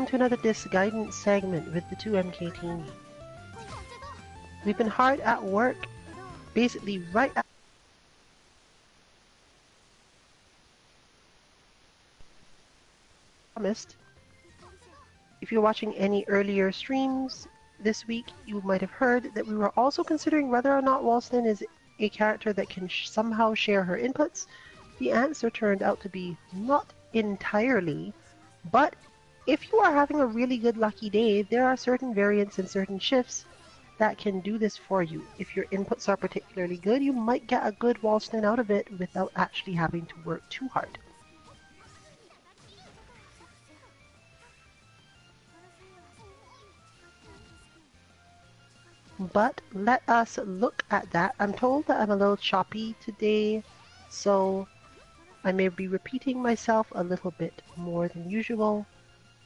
to another disc guidance segment with the 2MK team. We've been hard at work, basically right at promised. If you're watching any earlier streams this week, you might have heard that we were also considering whether or not Waldstein is a character that can somehow share her inputs. The answer turned out to be not entirely, but if you are having a really good lucky day, there are certain variants and certain shifts that can do this for you. If your inputs are particularly good, you might get a good Waldstein out of it without actually having to work too hard. But let us look at that. I'm told that I'm a little choppy today, so I may be repeating myself a little bit more than usual,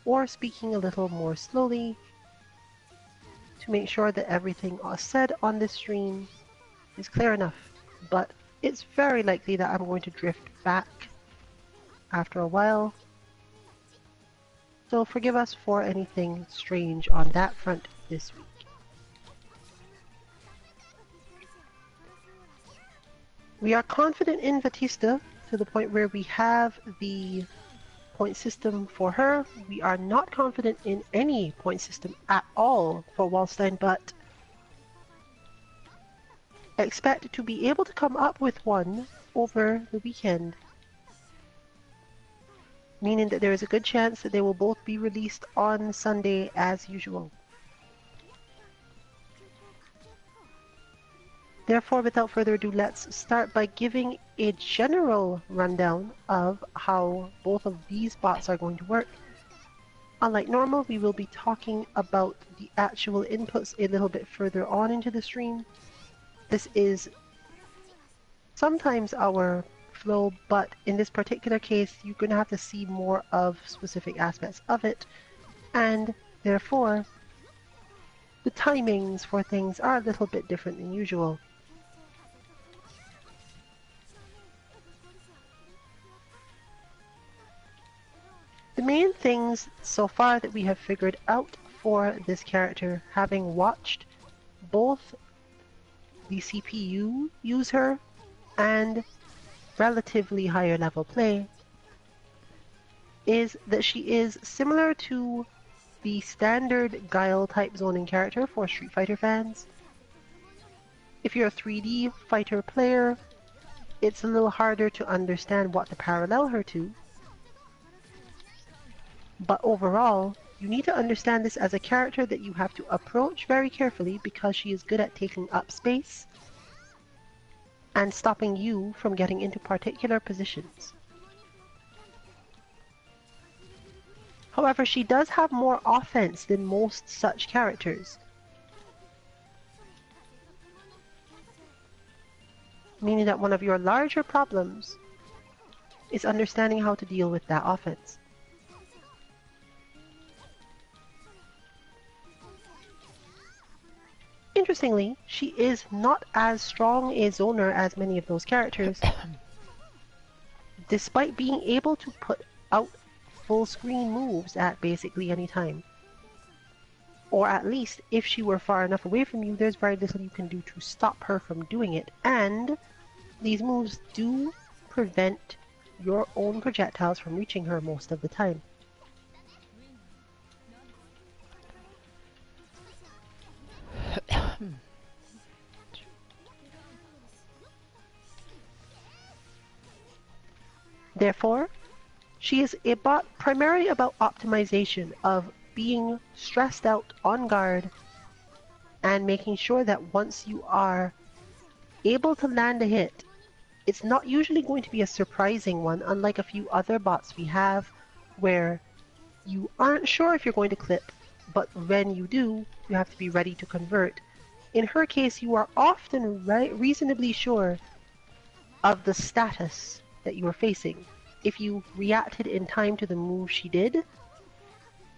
or speaking a little more slowly to make sure that everything said on this stream is clear enough. But it's very likely that I'm going to drift back after a while, so forgive us for anything strange on that front this week. We are confident in Vatista to the point where we have the point system for her. We are not confident in any point system at all for Waldstein, but expect to be able to come up with one over the weekend, meaning that there is a good chance that they will both be released on Sunday as usual. Therefore, without further ado, let's start by giving a general rundown of how both of these bots are going to work. Unlike normal, we will be talking about the actual inputs a little bit further on into the stream. This is sometimes our flow, but in this particular case, you're going to have to see more of specific aspects of it, and therefore, the timings for things are a little bit different than usual. The main things so far that we have figured out for this character, having watched both the CPU use her and relatively higher level play, is that she is similar to the standard Guile type zoning character for Street Fighter fans. If you're a 3D fighter player, it's a little harder to understand what to parallel her to. But overall, you need to understand this as a character that you have to approach very carefully because she is good at taking up space and stopping you from getting into particular positions. However, she does have more offense than most such characters, meaning that one of your larger problems is understanding how to deal with that offense. Interestingly, she is not as strong a zoner as many of those characters, despite being able to put out full screen moves at basically any time. Or at least, if she were far enough away from you, there's very little you can do to stop her from doing it, and these moves do prevent your own projectiles from reaching her most of the time. Therefore, she is a bot primarily about optimization of being stressed out on guard and making sure that once you are able to land a hit, it's not usually going to be a surprising one, unlike a few other bots we have where you aren't sure if you're going to clip, but when you do, you have to be ready to convert. In her case, you are often reasonably sure of the status that you are facing. If you reacted in time to the move she did,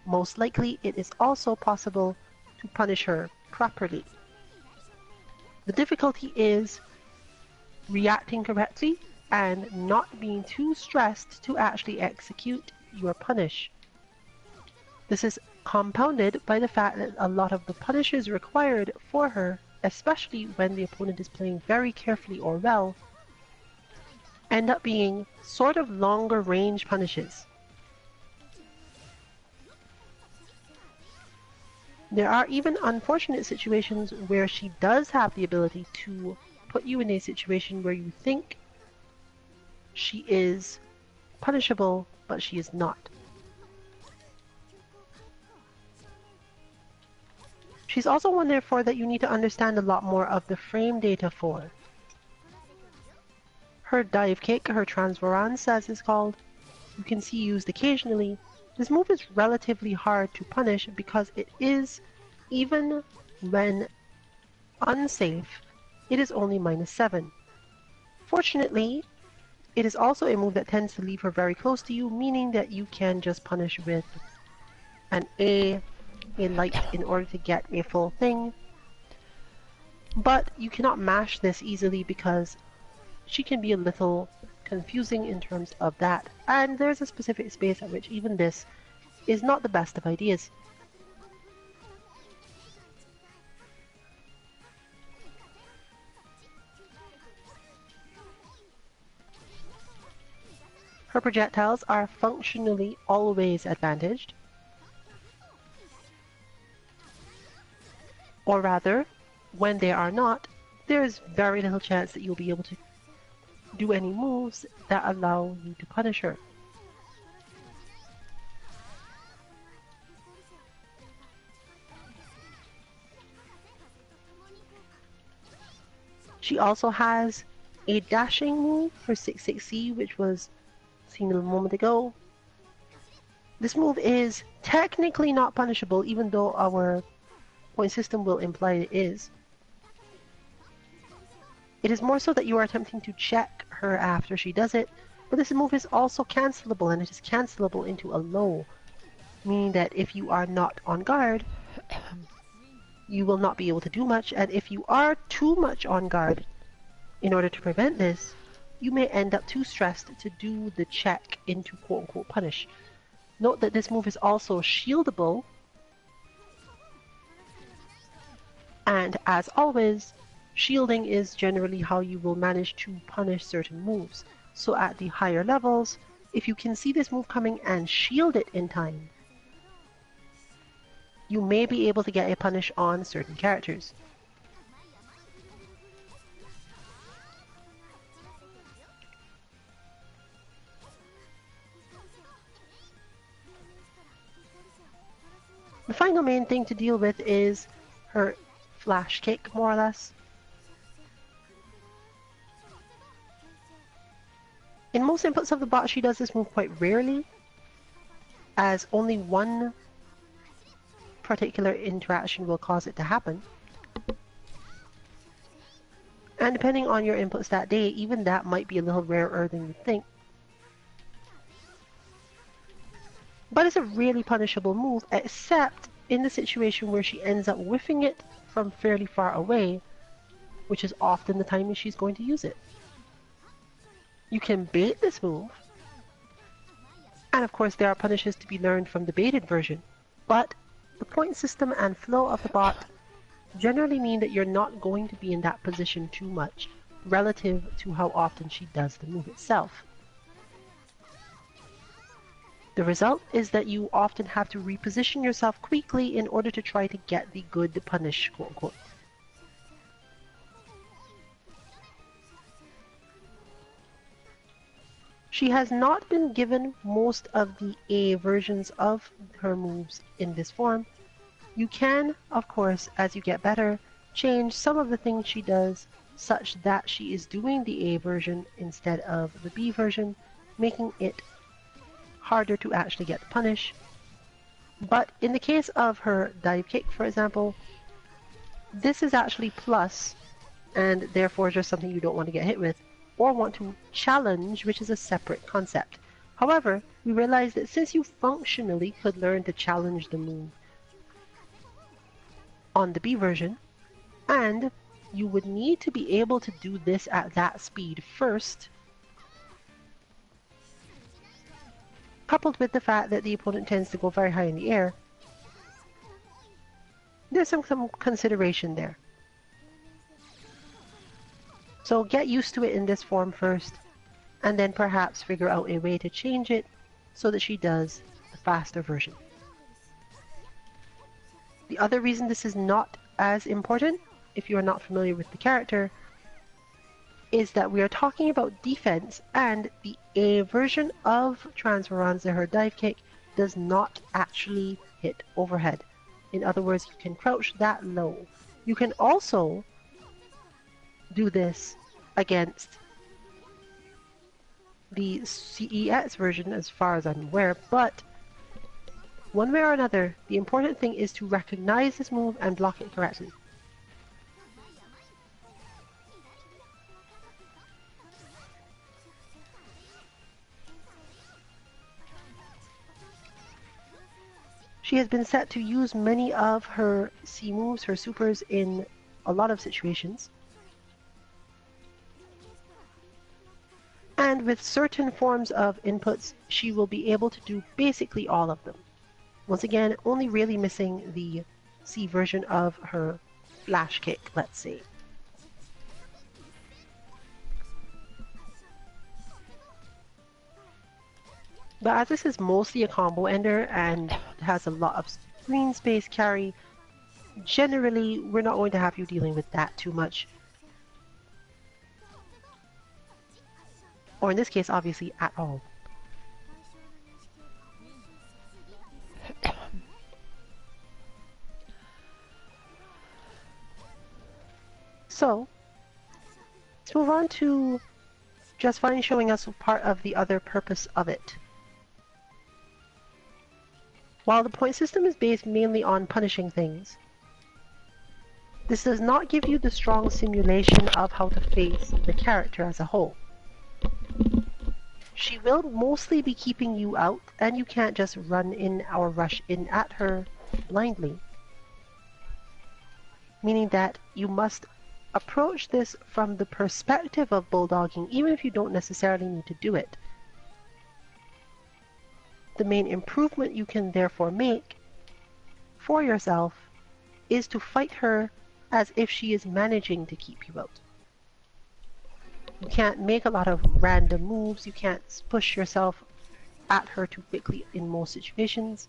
most likely it is also possible to punish her properly. The difficulty is reacting correctly and not being too stressed to actually execute your punish. This is compounded by the fact that a lot of the punishes required for her, especially when the opponent is playing very carefully or well, end up being sort of longer range punishes. There are even unfortunate situations where she does have the ability to put you in a situation where you think she is punishable, but she is not. She's also one, therefore, that you need to understand a lot more of the frame data for. Her dive kick, her transference as it's called, you can see used occasionally. This move is relatively hard to punish because it is, even when unsafe, it is only -7. Fortunately, it is also a move that tends to leave her very close to you, meaning that you can just punish with an A light in order to get a full thing. But you cannot mash this easily because she can be a little confusing in terms of that, and there's a specific space at which even this is not the best of ideas. Her projectiles are functionally always advantaged. Or rather, when they are not, there is very little chance that you'll be able to do any moves that allow you to punish her. She also has a dashing move, her 6-6C, which was seen a moment ago. This move is technically not punishable, even though our point system will imply it is. It is more so that you are attempting to check her after she does it, but this move is also cancelable, and it is cancelable into a low, meaning that if you are not on guard, you will not be able to do much, and if you are too much on guard in order to prevent this, you may end up too stressed to do the check into quote-unquote punish. Note that this move is also shieldable, and as always, shielding is generally how you will manage to punish certain moves. So at the higher levels, if you can see this move coming and shield it in time, you may be able to get a punish on certain characters. The final main thing to deal with is her flash kick, more or less. In most inputs of the bot, she does this move quite rarely, as only one particular interaction will cause it to happen. And depending on your inputs that day, even that might be a little rarer than you think. But it's a really punishable move, except in the situation where she ends up whiffing it from fairly far away, which is often the time she's going to use it. You can bait this move, and of course there are punishes to be learned from the baited version, but the point system and flow of the bot generally mean that you're not going to be in that position too much relative to how often she does the move itself. The result is that you often have to reposition yourself quickly in order to try to get the good punish, quote unquote. She has not been given most of the A versions of her moves in this form. You can, of course, as you get better, change some of the things she does such that she is doing the A version instead of the B version, making it harder to actually get the punish. But in the case of her dive kick, for example, this is actually plus, and therefore just something you don't want to get hit with, or want to challenge, which is a separate concept. However, we realize that since you functionally could learn to challenge the move on the B version, and you would need to be able to do this at that speed first, coupled with the fact that the opponent tends to go very high in the air, there's some consideration there. So get used to it in this form first, and then perhaps figure out a way to change it so that she does the faster version. The other reason this is not as important, if you are not familiar with the character, is that we are talking about defense, and the A version of Transferanza, her dive kick, does not actually hit overhead. In other words, you can crouch that low. You can also do this against the CEX version as far as I'm aware, but one way or another, the important thing is to recognize this move and block it correctly. She has been set to use many of her C moves, her supers, in a lot of situations. And with certain forms of inputs, she will be able to do basically all of them. Once again, only really missing the C version of her flash kick, let's say. But as this is mostly a combo ender and has a lot of screen space carry, generally we're not going to have you dealing with that too much. Or in this case, obviously, at all. So, let's move on to just fine showing us part of the other purpose of it. While the point system is based mainly on punishing things, this does not give you the strong simulation of how to face the character as a whole. She will mostly be keeping you out, and you can't just run in or rush in at her blindly. Meaning that you must approach this from the perspective of bulldogging, even if you don't necessarily need to do it. The main improvement you can therefore make for yourself is to fight her as if she is managing to keep you out. You can't make a lot of random moves, you can't push yourself at her too quickly in most situations.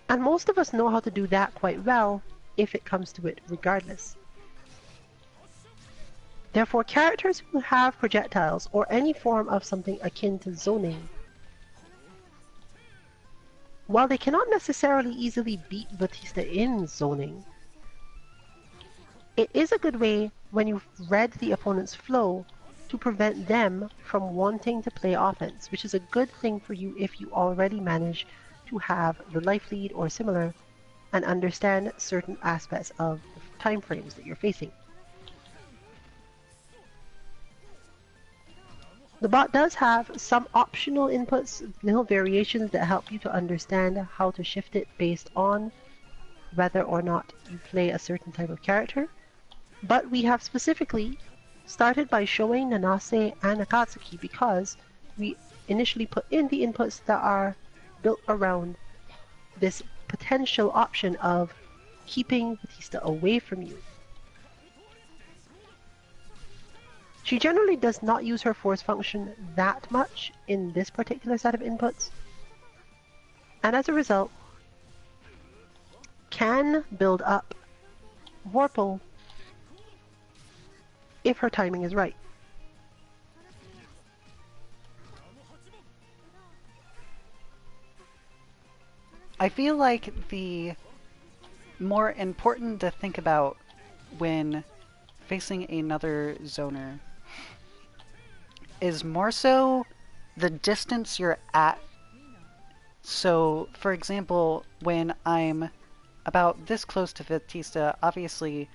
And most of us know how to do that quite well if it comes to it regardless. Therefore, characters who have projectiles or any form of something akin to zoning, while they cannot necessarily easily beat Vatista in zoning, it is a good way, when you've read the opponent's flow, to prevent them from wanting to play offense, which is a good thing for you if you already manage to have the life lead or similar and understand certain aspects of the time frames that you're facing. The bot does have some optional inputs, little variations that help you to understand how to shift it based on whether or not you play a certain type of character. But we have specifically started by showing Nanase and Akatsuki because we initially put in the inputs that are built around this potential option of keeping Vatista away from you. She generally does not use her force function that much in this particular set of inputs, and as a result can build up Vorpal if her timing is right. I feel like the more important to think about when facing another zoner is more so the distance you're at. So, for example, when I'm about this close to Vatista, obviously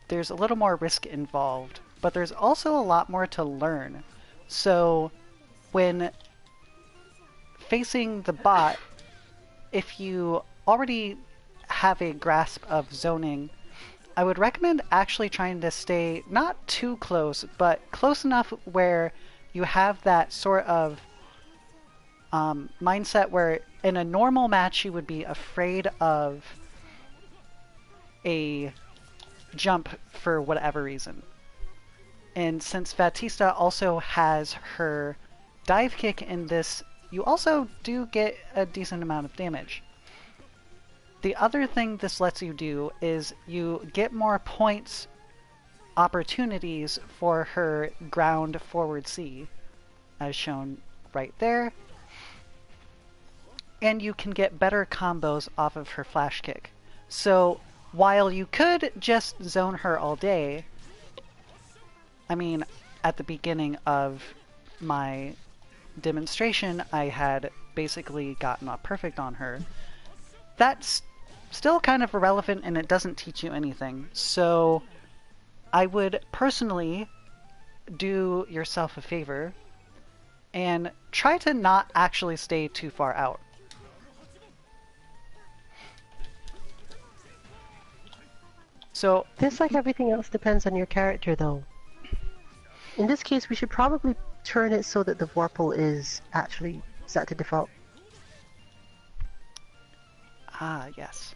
there's a little more risk involved, but there's also a lot more to learn. So, when facing the bot, if you already have a grasp of zoning, I would recommend actually trying to stay not too close, but close enough where you have that sort of mindset where in a normal match you would be afraid of a jump for whatever reason. And since Vatista also has her dive kick in this, you also do get a decent amount of damage. The other thing this lets you do is you get more points opportunities for her ground forward C, as shown right there. And you can get better combos off of her flash kick. So while you could just zone her all day, I mean, at the beginning of my demonstration, I had basically gotten a perfect on her. That's still kind of irrelevant and it doesn't teach you anything. So I would personally do yourself a favor and try to not actually stay too far out. So this, like everything else, depends on your character, though. In this case, we should probably turn it so that the Vorpal is actually set to default. Ah, yes.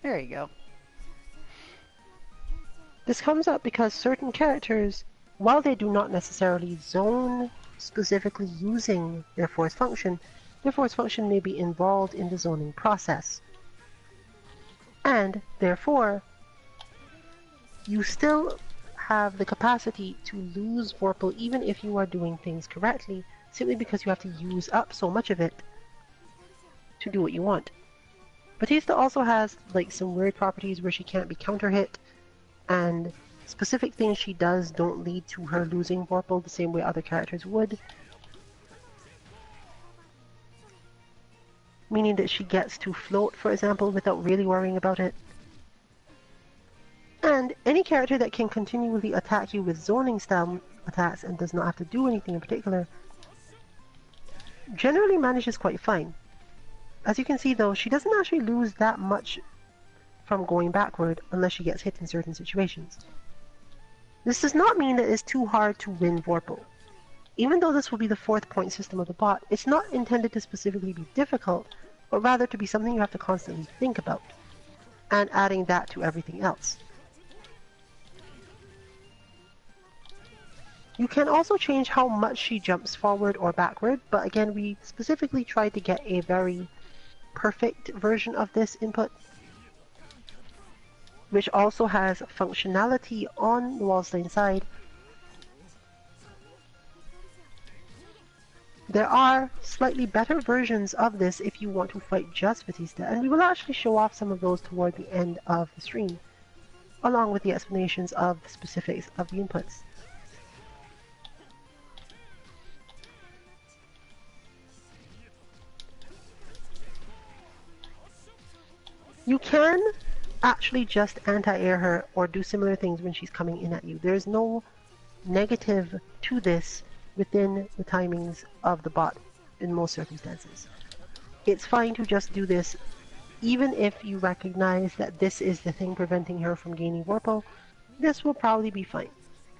There you go. This comes up because certain characters, while they do not necessarily zone specifically using their force function may be involved in the zoning process. And, therefore, you still have the capacity to lose Vorpal even if you are doing things correctly, simply because you have to use up so much of it to do what you want. Vatista also has like some weird properties where she can't be counter-hit, and specific things she does don't lead to her losing Vorpal the same way other characters would. Meaning that she gets to float, for example, without really worrying about it. And any character that can continually attack you with zoning style attacks and does not have to do anything in particular generally manages quite fine. As you can see though, she doesn't actually lose that much from going backward unless she gets hit in certain situations. This does not mean that it's too hard to win Vorpal. Even though this will be the 4th point system of the bot, it's not intended to specifically be difficult, but rather to be something you have to constantly think about, and adding that to everything else. You can also change how much she jumps forward or backward, but again, we specifically tried to get a very perfect version of this input, which also has functionality on the Waldstein side. There are slightly better versions of this if you want to fight just Vatista, and we will actually show off some of those toward the end of the stream, along with the explanations of the specifics of the inputs. You can actually just anti-air her or do similar things when she's coming in at you. There's no negative to this within the timings of the bot in most circumstances. It's fine to just do this even if you recognize that this is the thing preventing her from gaining Vorpal. This will probably be fine.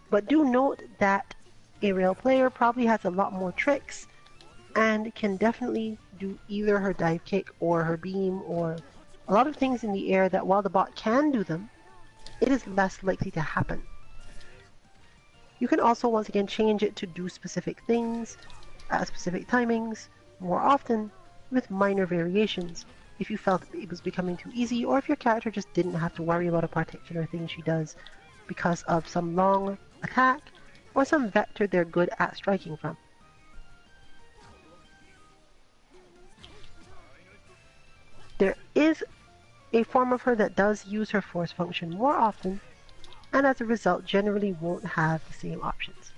But do note that a real player probably has a lot more tricks and can definitely do either her dive kick or her beam or a lot of things in the air that while the bot can do them, it is less likely to happen. You can also once again change it to do specific things at specific timings more often with minor variations if you felt it was becoming too easy, or if your character just didn't have to worry about a particular thing she does because of some long attack or some vector they're good at striking from. There is a form of her that does use her force function more often, and as a result generally won't have the same options.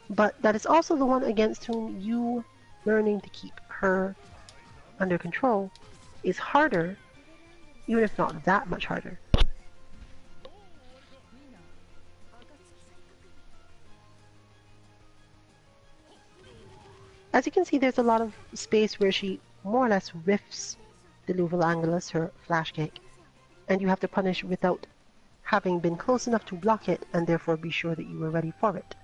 But that is also the one against whom you learning to keep her under control is harder, even if not that much harder. As you can see, there's a lot of space where she more or less riffs the Louvel Angulus, her flash kick, and you have to punish without having been close enough to block it and therefore be sure that you were ready for it.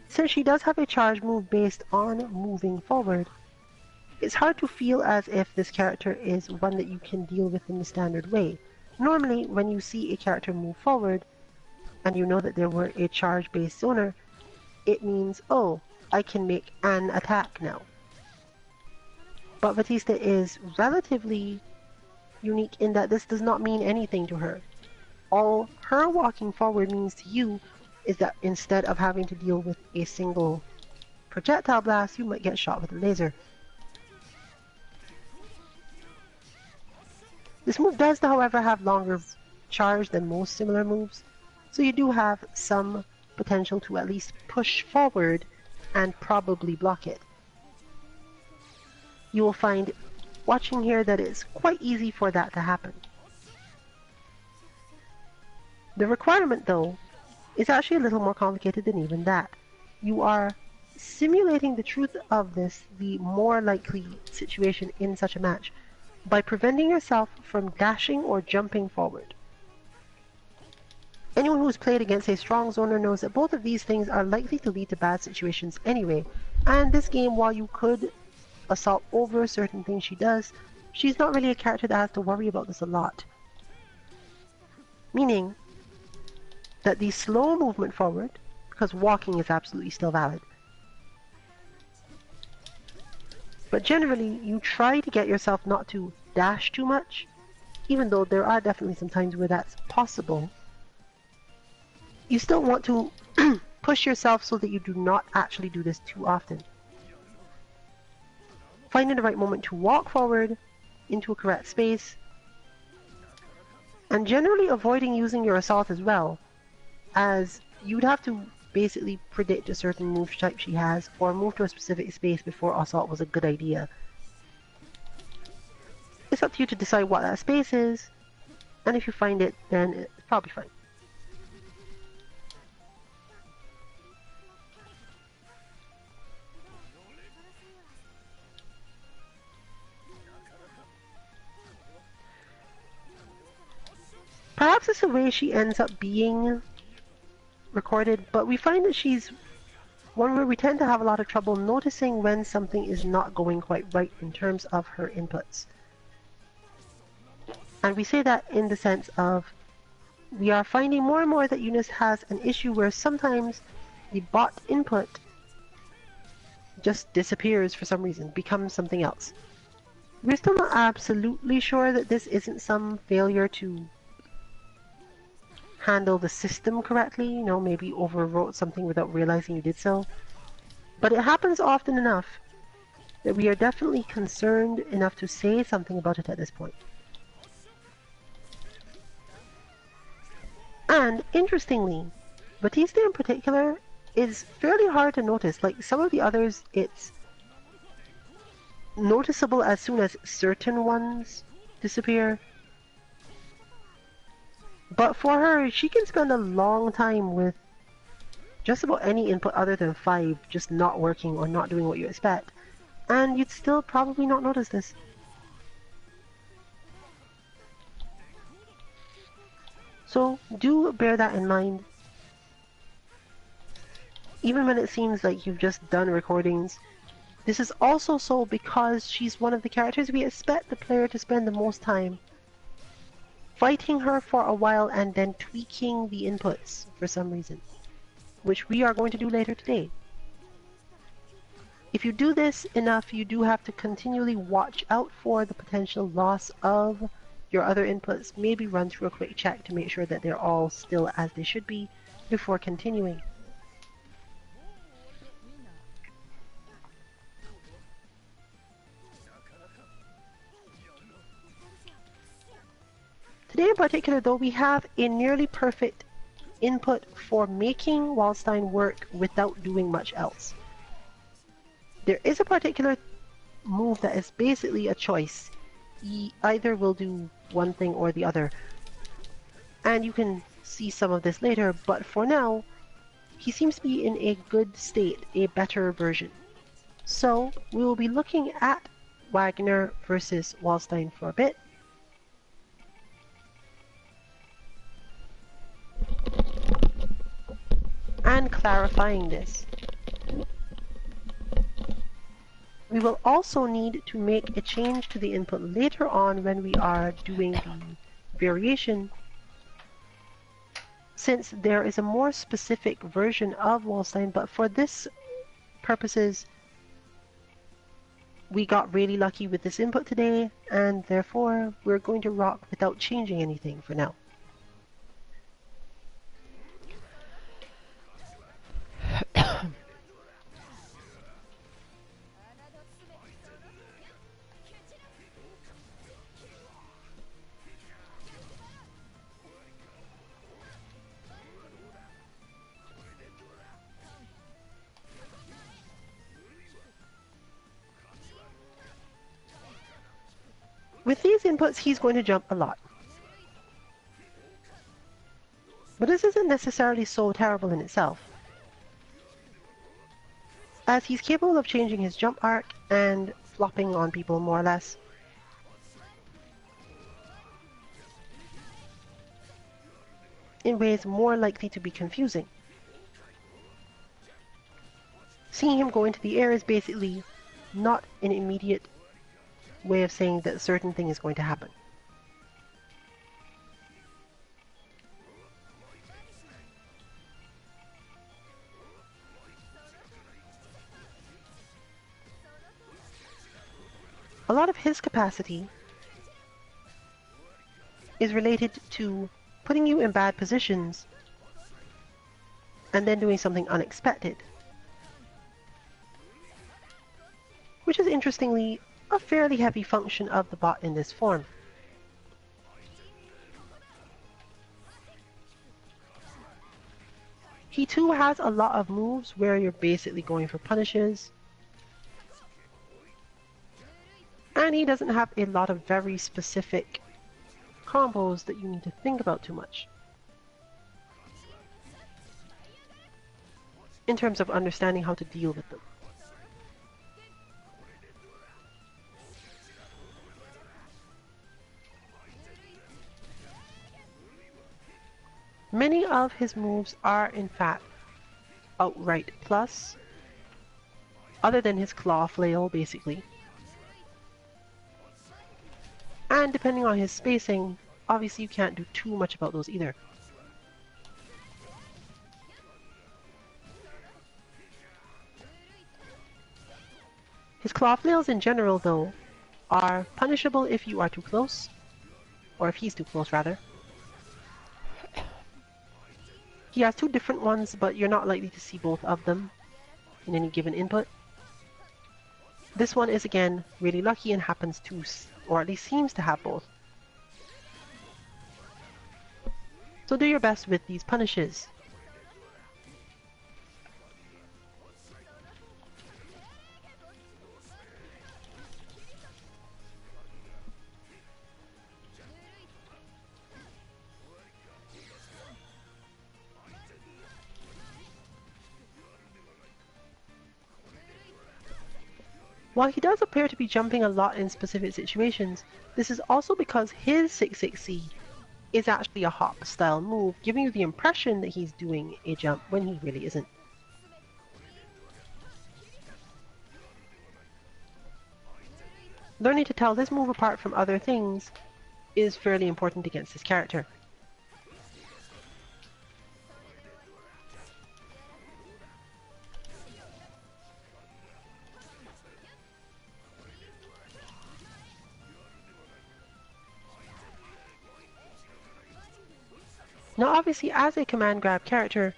Since she does have a charge move based on moving forward, it's hard to feel as if this character is one that you can deal with in the standard way. Normally, when you see a character move forward, and you know that there were a charge-based zoner, it means, oh, I can make an attack now. But Vatista is relatively unique in that this does not mean anything to her. All her walking forward means to you is that instead of having to deal with a single projectile blast, you might get shot with a laser. This move does, however, have longer charge than most similar moves, so you do have some potential to at least push forward and probably block it. You will find, watching here, that it's quite easy for that to happen. The requirement, though, is actually a little more complicated than even that. You are simulating the truth of this, the more likely situation in such a match, by preventing yourself from dashing or jumping forward. Anyone who's played against a strong zoner knows that both of these things are likely to lead to bad situations anyway, and this game, while you could assault over certain things she does, she's not really a character that has to worry about this a lot. Meaning that the slow movement forward, because walking is absolutely still valid, but generally you try to get yourself not to dash too much, even though there are definitely some times where that's possible. You still want to push yourself so that you do not actually do this too often. Finding the right moment to walk forward into a correct space, and generally avoiding using your assault as well, as you'd have to basically predict a certain move type she has, or move to a specific space before assault was a good idea. It's up to you to decide what that space is, and if you find it, then it's probably fine. Perhaps it's the way she ends up being recorded, but we find that she's one where we tend to have a lot of trouble noticing when something is not going quite right in terms of her inputs. And we say that in the sense of we are finding more and more that UNIST has an issue where sometimes the bot input just disappears for some reason, becomes something else. We're still not absolutely sure that this isn't some failure to handle the system correctly, you know, maybe overwrote something without realizing you did so. But it happens often enough that we are definitely concerned enough to say something about it at this point. And interestingly, Vatista in particular is fairly hard to notice. Like some of the others, it's noticeable as soon as certain ones disappear. But for her, she can spend a long time with just about any input other than 5 just not working or not doing what you expect, and you'd still probably not notice this. So do bear that in mind. Even when it seems like you've just done recordings, this is also so because she's one of the characters we expect the player to spend the most time fighting her for a while and then tweaking the inputs for some reason, which we are going to do later today. If you do this enough, you do have to continually watch out for the potential loss of your other inputs. Maybe run through a quick check to make sure that they're all still as they should be before continuing. Today in particular, though, we have a nearly perfect input for making Waldstein work without doing much else. There is a particular move that is basically a choice. He either will do one thing or the other. And you can see some of this later, but for now, he seems to be in a good state, a better version. So, we will be looking at Wagner versus Waldstein for a bit. and clarifying this. We will also need to make a change to the input later on when we are doing the variation, since there is a more specific version of Waldstein, but for this purposes we got really lucky with this input today, and therefore we're going to rock without changing anything for now. With these inputs, he's going to jump a lot. But this isn't necessarily so terrible in itself, as he's capable of changing his jump arc and flopping on people more or less. In ways more likely to be confusing. Seeing him go into the air is basically not an immediate way of saying that a certain thing is going to happen. A lot of his capacity is related to putting you in bad positions and then doing something unexpected, which is interestingly a fairly heavy function of the bot in this form. He too has a lot of moves where you're basically going for punishes, and he doesn't have a lot of very specific combos that you need to think about too much in terms of understanding how to deal with them. Many of his moves are in fact outright plus, other than his claw flail basically. And depending on his spacing, obviously you can't do too much about those either. His claw flails in general though are punishable if you are too close, or if he's too close rather. He has two different ones, but you're not likely to see both of them in any given input. This one is again really lucky and happens to, or at least seems to have both. So do your best with these punishes. While he does appear to be jumping a lot in specific situations, this is also because his 660 is actually a hop style move, giving you the impression that he's doing a jump when he really isn't. Learning to tell this move apart from other things is fairly important against this character. Now obviously as a command grab character,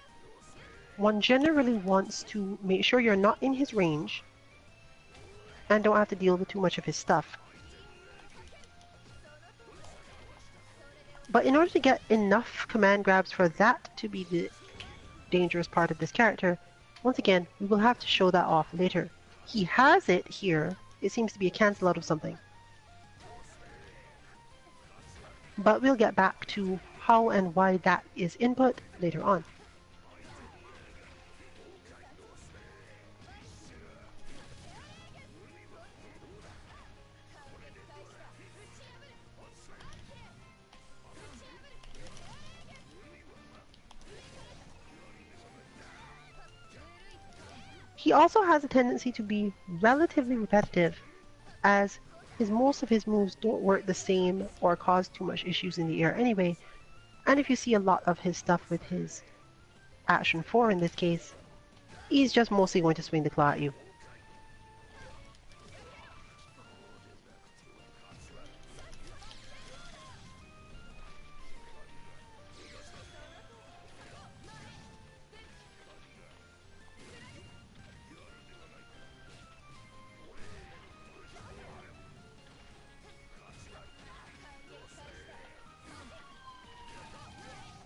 one generally wants to make sure you're not in his range and don't have to deal with too much of his stuff. But in order to get enough command grabs for that to be the dangerous part of this character, once again, we will have to show that off later. He has it here. It seems to be a cancel out of something. But we'll get back to how and why that is input later on. He also has a tendency to be relatively repetitive, as most of his moves don't work the same or cause too much issues in the air anyway, and if you see a lot of his stuff with his action 4 in this case, he's just mostly going to swing the claw at you.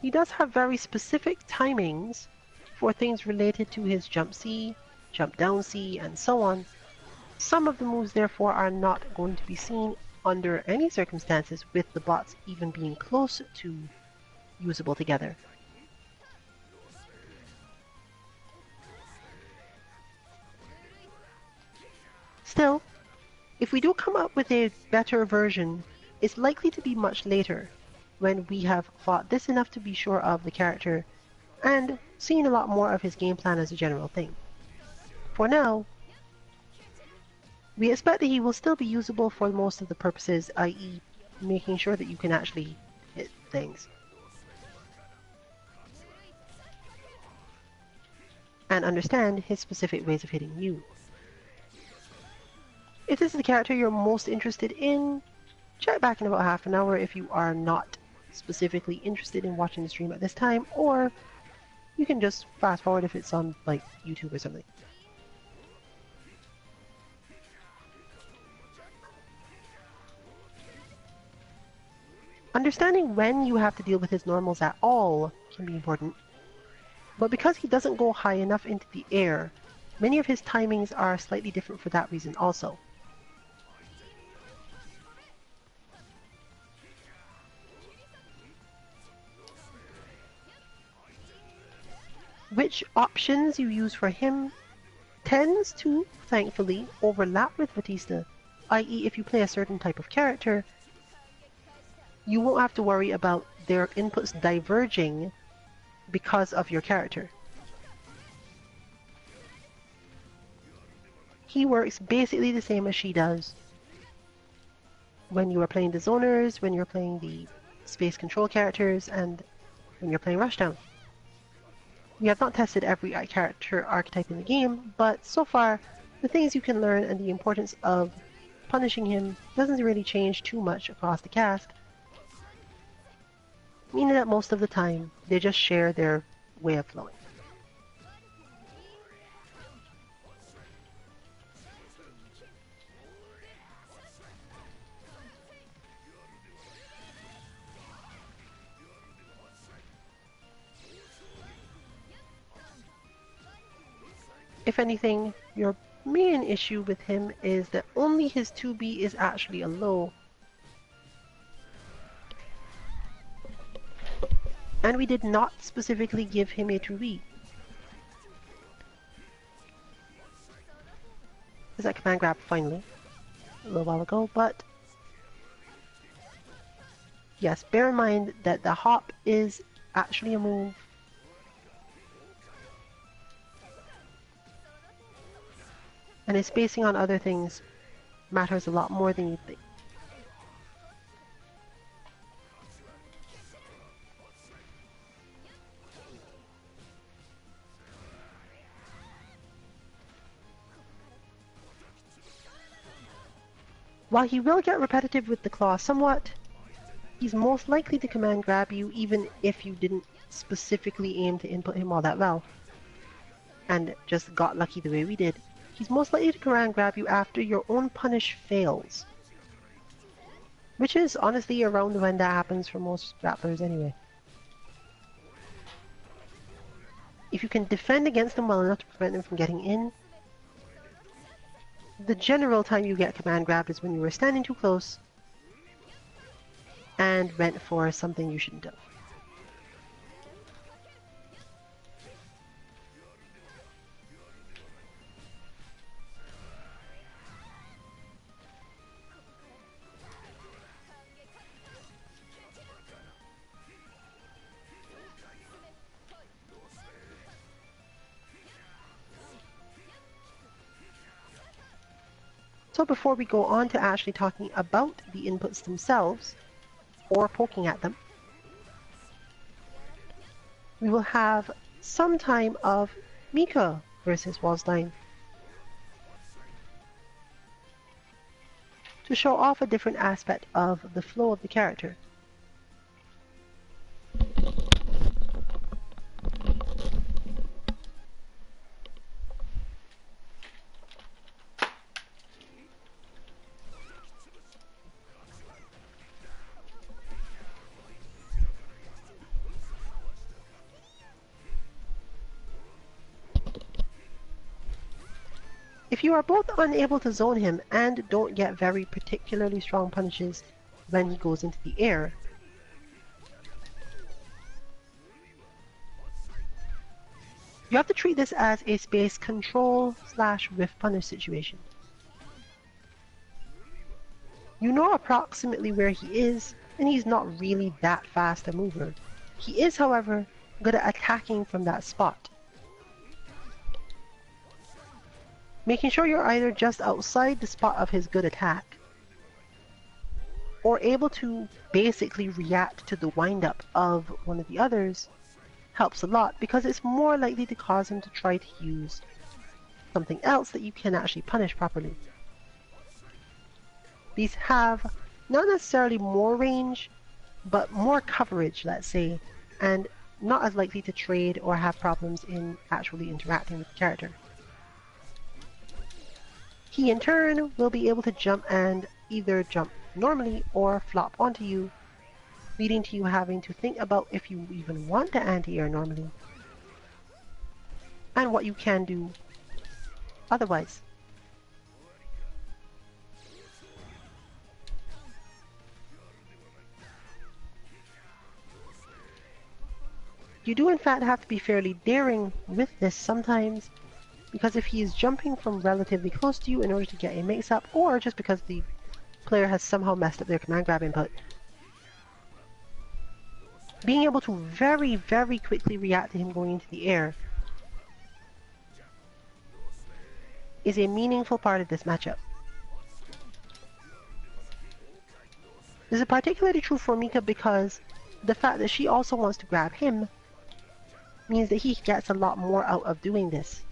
He does have very specific timings for things related to his jump C, jump down C, and so on. Some of the moves therefore are not going to be seen under any circumstances with the bots even being close to usable together. Still, if we do come up with a better version, it's likely to be much later, when we have fought this enough to be sure of the character, and seen a lot more of his game plan as a general thing. For now, we expect that he will still be usable for most of the purposes, i.e. making sure that you can actually hit things. And understand his specific ways of hitting you. If this is the character you're most interested in, check back in about half an hour if you are not specifically interested in watching the stream at this time, or you can just fast forward if it's on like YouTube or something. Understanding when you have to deal with his normals at all can be important, but because he doesn't go high enough into the air, many of his timings are slightly different for that reason also. Which options you use for him tends to, thankfully, overlap with Vatista, i.e. if you play a certain type of character, you won't have to worry about their inputs diverging because of your character. He works basically the same as she does when you are playing the zoners, when you're playing the space control characters, and when you're playing Rushdown. We have not tested every character archetype in the game, but so far, the things you can learn and the importance of punishing him doesn't really change too much across the cast, meaning that most of the time, they just share their way of flowing. If anything, your main issue with him is that only his 2B is actually a low. And we did not specifically give him a 2B. Is that command grab finally? A little while ago, but yes, bear in mind that the hop is actually a move. And his spacing on other things matters a lot more than you think. While he will get repetitive with the claw somewhat, he's most likely to command grab you even if you didn't specifically aim to input him all that well, and just got lucky the way we did. He's most likely to command grab you after your own punish fails. Which is honestly around when that happens for most grapplers anyway. If you can defend against them well enough to prevent them from getting in, the general time you get command grabbed is when you were standing too close and went for something you shouldn't have. So before we go on to actually talking about the inputs themselves, or poking at them, we will have some time of Mika versus Waldstein to show off a different aspect of the flow of the character. If you are both unable to zone him and don't get very particularly strong punishes when he goes into the air, you have to treat this as a space control / whiff punish situation. You know approximately where he is, and he's not really that fast a mover. He is, however, good at attacking from that spot. Making sure you're either just outside the spot of his good attack, or able to basically react to the wind-up of one of the others helps a lot, because it's more likely to cause him to try to use something else that you can actually punish properly. These have not necessarily more range, but more coverage, let's say, and not as likely to trade or have problems in actually interacting with the character. He in turn will be able to jump and either jump normally or flop onto you, leading to you having to think about if you even want to anti-air normally, and what you can do otherwise. You do in fact have to be fairly daring with this sometimes, because if he is jumping from relatively close to you in order to get a mix-up, or just because the player has somehow messed up their command grab input, being able to very, very quickly react to him going into the air is a meaningful part of this matchup. This is particularly true for Mika because the fact that she also wants to grab him means that he gets a lot more out of doing this.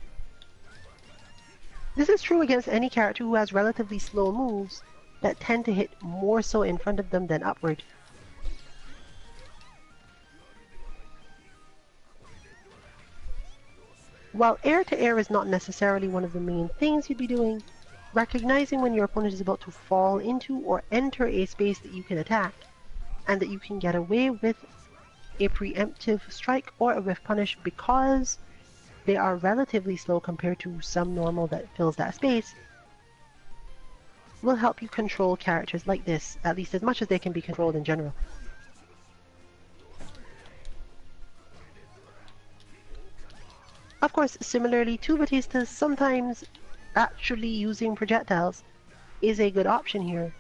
This is true against any character who has relatively slow moves that tend to hit more so in front of them than upward. While air-to-air is not necessarily one of the main things you'd be doing, recognizing when your opponent is about to fall into or enter a space that you can attack, and that you can get away with a preemptive strike or a whiff punish because they are relatively slow compared to some normal that fills that space, will help you control characters like this, at least as much as they can be controlled in general. Of course, similarly to Vatista, sometimes actually using projectiles is a good option here,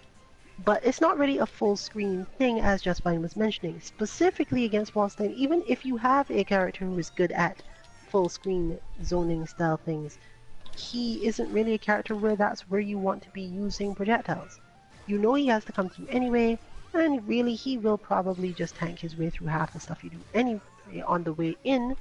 but it's not really a full screen thing, as Justine was mentioning. Specifically against Waldstein, even if you have a character who is good at full screen zoning style things, he isn't really a character where that's where you want to be using projectiles. You know he has to come through anyway, and really he will probably just tank his way through half the stuff you do anyway on the way in.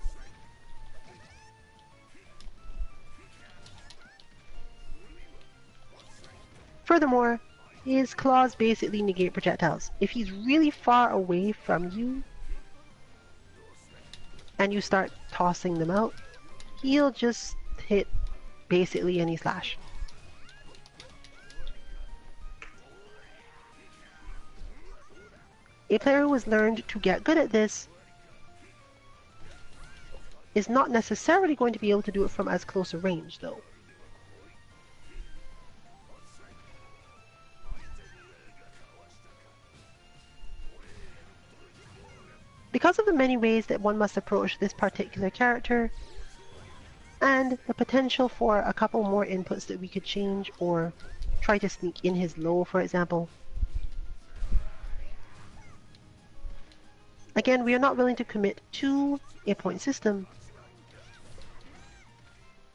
Furthermore, his claws basically negate projectiles. If he's really far away from you and you start tossing them out, he'll just hit basically any slash. A player who has learned to get good at this is not necessarily going to be able to do it from as close a range, though. Because of the many ways that one must approach this particular character, and the potential for a couple more inputs that we could change or try to sneak in his low, for example. Again, we are not willing to commit to a point system,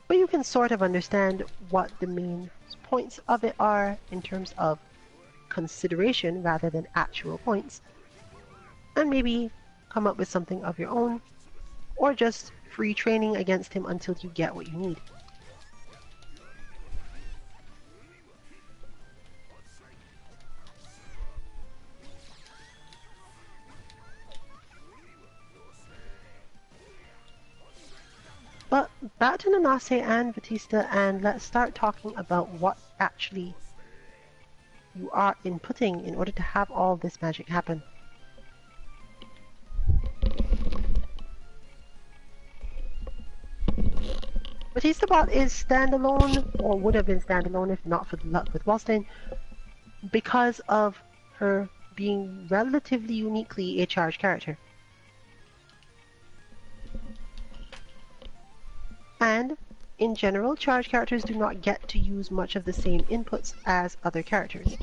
but you can sort of understand what the main points of it are in terms of consideration rather than actual points, and maybe come up with something of your own, or just free training against him until you get what you need. But back to Nanase and Vatista, and let's start talking about what actually you are inputting in order to have all this magic happen. Vatista Bot is standalone, or would have been standalone if not for the luck with Waldstein, because of her being relatively uniquely a charged character. And, in general, charged characters do not get to use much of the same inputs as other characters.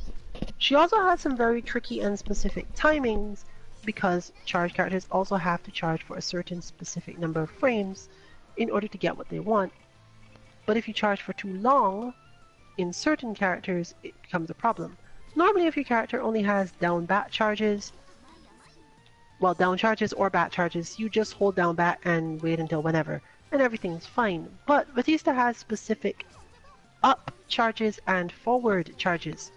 She also has some very tricky and specific timings, because charged characters also have to charge for a certain specific number of frames in order to get what they want. But if you charge for too long, in certain characters, it becomes a problem. Normally, if your character only has down bat charges, well, down charges or bat charges, you just hold down bat and wait until whenever, and everything's fine. But Vatista has specific up charges and forward charges,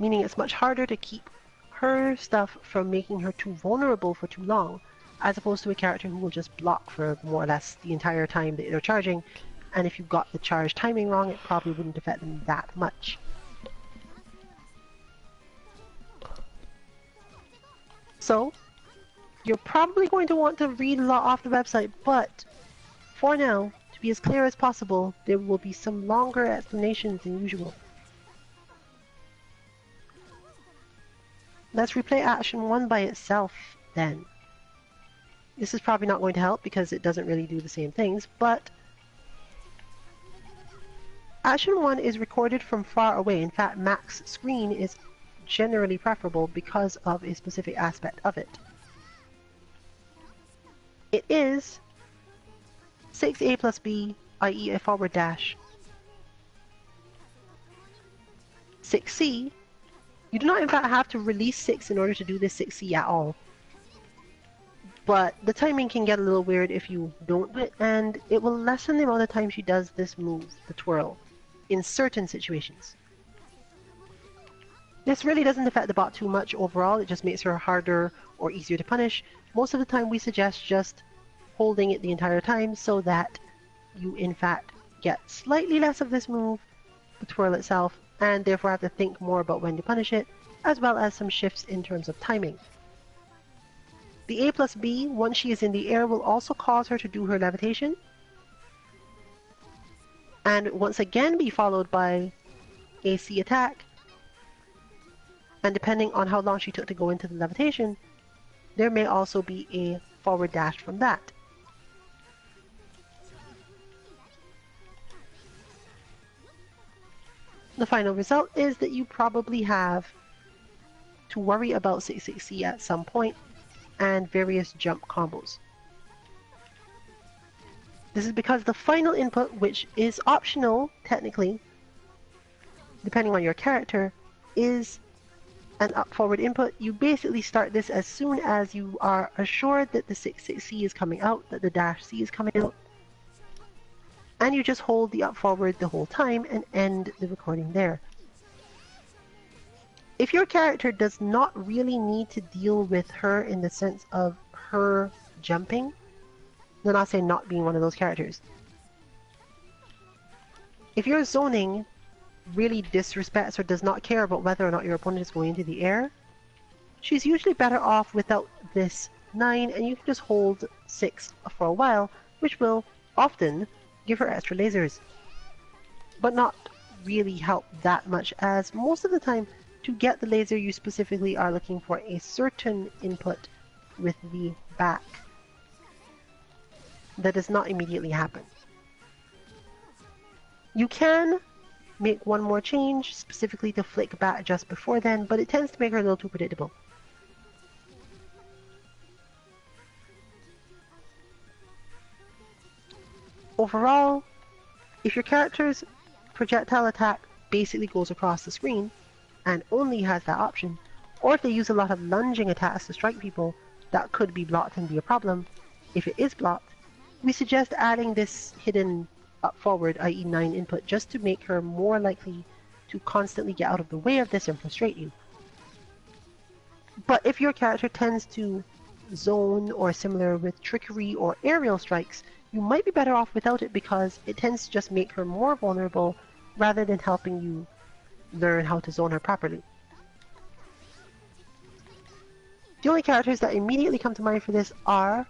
meaning it's much harder to keep her stuff from making her too vulnerable for too long, as opposed to a character who will just block for more or less the entire time that they're charging, and if you got the charge timing wrong, it probably wouldn't affect them that much. So, you're probably going to want to read a lot off the website, but for now, to be as clear as possible, there will be some longer explanations than usual. Let's replay Action 1 by itself, then. This is probably not going to help because it doesn't really do the same things, but Action 1 is recorded from far away. In fact, max screen is generally preferable because of a specific aspect of it. It is 6A plus B, i.e. a forward dash. 6C, you do not in fact have to release 6 in order to do this 6C at all. But the timing can get a little weird if you don't do it, and it will lessen the amount of time she does this move, the twirl, in certain situations. This really doesn't affect the bot too much overall, it just makes her harder or easier to punish. Most of the time we suggest just holding it the entire time so that you in fact get slightly less of this move, the twirl itself, and therefore have to think more about when to punish it, as well as some shifts in terms of timing. The A plus B, once she is in the air, will also cause her to do her levitation, and once again be followed by a C attack, and depending on how long she took to go into the levitation, there may also be a forward dash from that. The final result is that you probably have to worry about 6-6C at some point, and various jump combos. This is because the final input, which is optional technically, depending on your character, is an up-forward input. You basically start this as soon as you are assured that the 6-6C is coming out, that the dash C is coming out, and you just hold the up-forward the whole time and end the recording there. If your character does not really need to deal with her in the sense of her jumping, then I'll say not being one of those characters. If your zoning really disrespects or does not care about whether or not your opponent is going into the air, she's usually better off without this 9, and you can just hold 6 for a while, which will often give her extra lasers, but not really help that much, as most of the time to get the laser you specifically are looking for a certain input with the back that does not immediately happen. You can make one more change specifically to flick back just before then, but it tends to make her a little too predictable. overall, if your character's projectile attack basically goes across the screen and only has that option, or if they use a lot of lunging attacks to strike people, that could be blocked and be a problem. If it is blocked, we suggest adding this hidden up forward, i.e. 9 input, just to make her more likely to constantly get out of the way of this and frustrate you. But if your character tends to zone or similar with trickery or aerial strikes, you might be better off without it because it tends to just make her more vulnerable rather than helping you learn how to zone her properly. The only characters that immediately come to mind for this are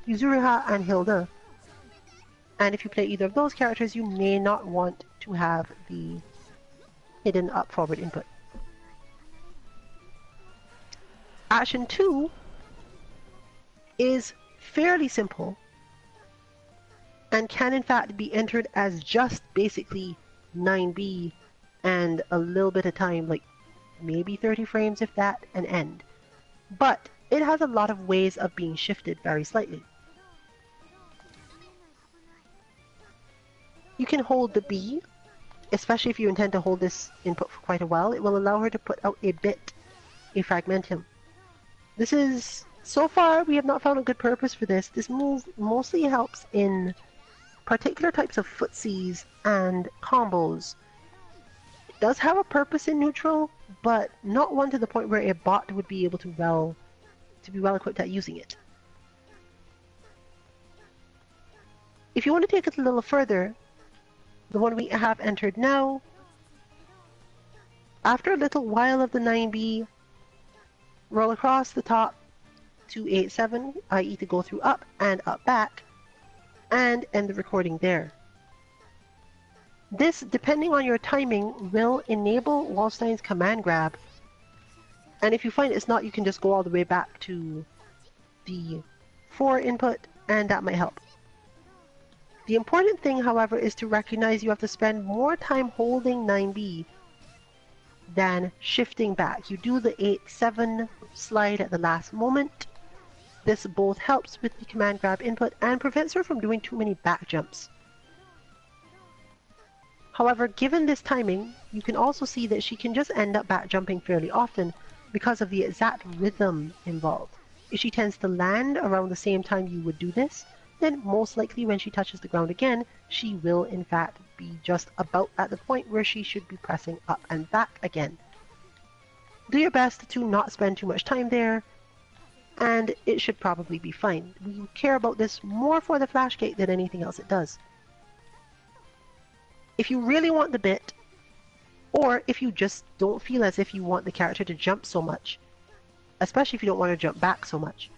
Yuzuriha and Hilda. And if you play either of those characters, you may not want to have the hidden up forward input. Action 2 is fairly simple and can in fact be entered as just basically 9B and a little bit of time, like maybe 30 frames if that, and end. But it has a lot of ways of being shifted very slightly. You can hold the B, especially if you intend to hold this input for quite a while. It will allow her to put out a bit, a fragmentum. This is, so far we have not found a good purpose for this. This move mostly helps in particular types of footsies and combos. It does have a purpose in neutral, but not one to the point where a bot would be able to be well equipped at using it. If you want to take it a little further, the one we have entered now, after a little while of the 9B, roll across the top to 8-7, i.e. to go through up and up back, and end the recording there. This, depending on your timing, will enable Waldstein's command grab, and if you find it's not, you can just go all the way back to the 4 input, and that might help. The important thing, however, is to recognize you have to spend more time holding 9B than shifting back. You do the 8-7 slide at the last moment. This both helps with the command grab input and prevents her from doing too many back jumps. However, given this timing, you can also see that she can just end up back jumping fairly often because of the exact rhythm involved. If she tends to land around the same time you would do this, then most likely when she touches the ground again, she will in fact be just about at the point where she should be pressing up and back again. Do your best to not spend too much time there, and it should probably be fine. We care about this more for the flash gate than anything else it does. If you really want the bit, or if you just don't feel as if you want the character to jump so much, especially if you don't want to jump back so much,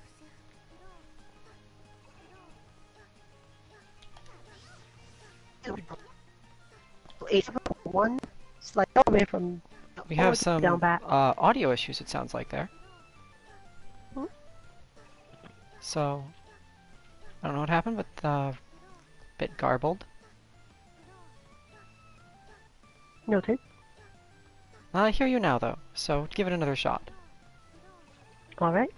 one slide away from we have some down back. audio issues, it sounds like there. Hmm? So, I don't know what happened, but a bit garbled. Noted. I hear you now, though, so give it another shot. Alright.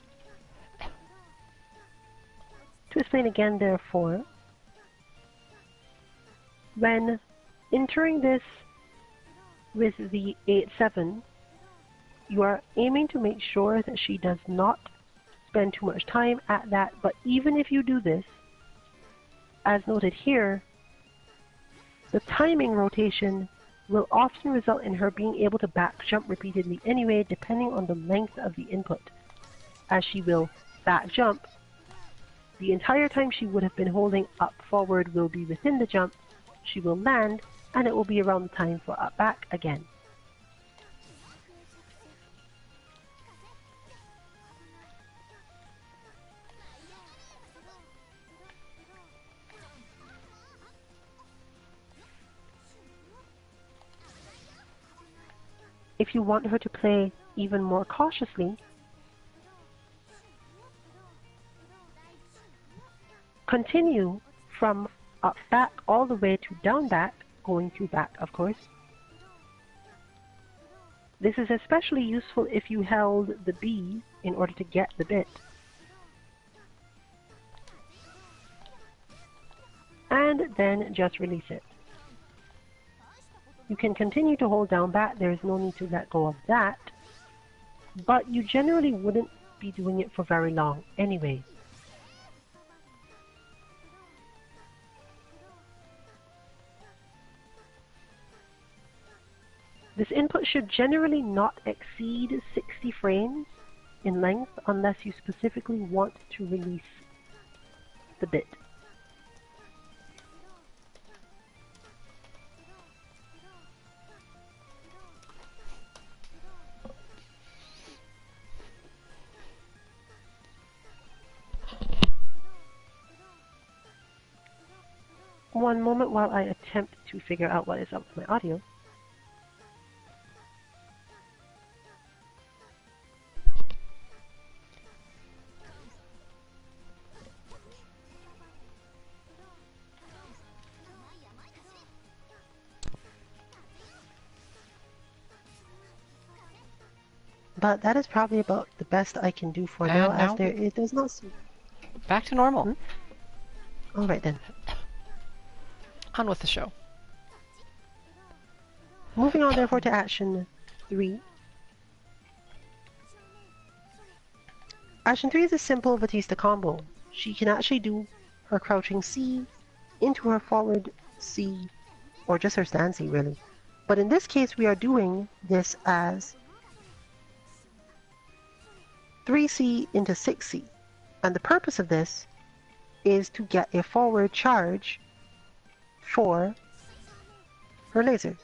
To explain again, therefore, when entering this with the 8-7, you are aiming to make sure that she does not spend too much time at that, but even if you do this, as noted here, the timing rotation will often result in her being able to back jump repeatedly anyway, depending on the length of the input, as she will back jump. The entire time she would have been holding up forward will be within the jump, she will land, and it will be around the time for up back again. If you want her to play even more cautiously, continue from up back all the way to down back, going through back, of course. This is especially useful if you held the B in order to get the bit. And and then just release it. You can continue to hold down bat, there's no need to let go of that, but you generally wouldn't be doing it for very long anyways. This input should generally not exceed 60 frames in length unless you specifically want to release the bit. One moment while I attempt to figure out what is up with my audio. But that is probably about the best I can do for now, as it does not seem... Back to normal. Hmm? Alright then. On with the show. Moving on therefore to action 3. Action 3 is a simple Vatista combo. She can actually do her crouching C into her forward C, or just her stand C really. But in this case we are doing this as 3C into 6C. And the purpose of this is to get a forward charge for her laser.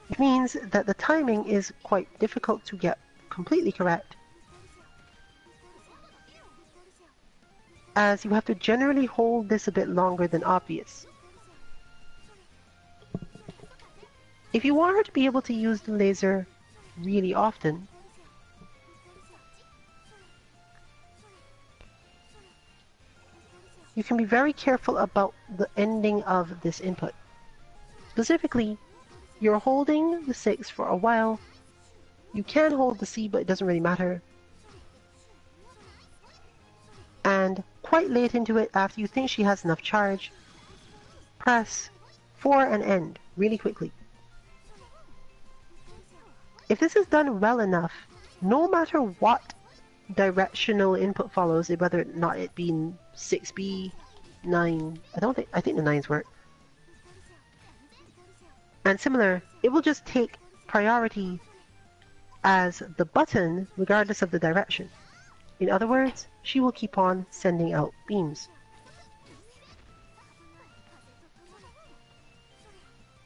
Which means that the timing is quite difficult to get completely correct, as you have to generally hold this a bit longer than obvious. If you want her to be able to use the laser really often, you can be very careful about the ending of this input. Specifically, you're holding the 6 for a while. You can hold the C, but it doesn't really matter. And quite late into it, after you think she has enough charge, press 4 and end really quickly. If this is done well enough, no matter what directional input follows, whether or not it being 6B, 9, I think the 9s work. And similar, it will just take priority as the button regardless of the direction. In other words, she will keep on sending out beams.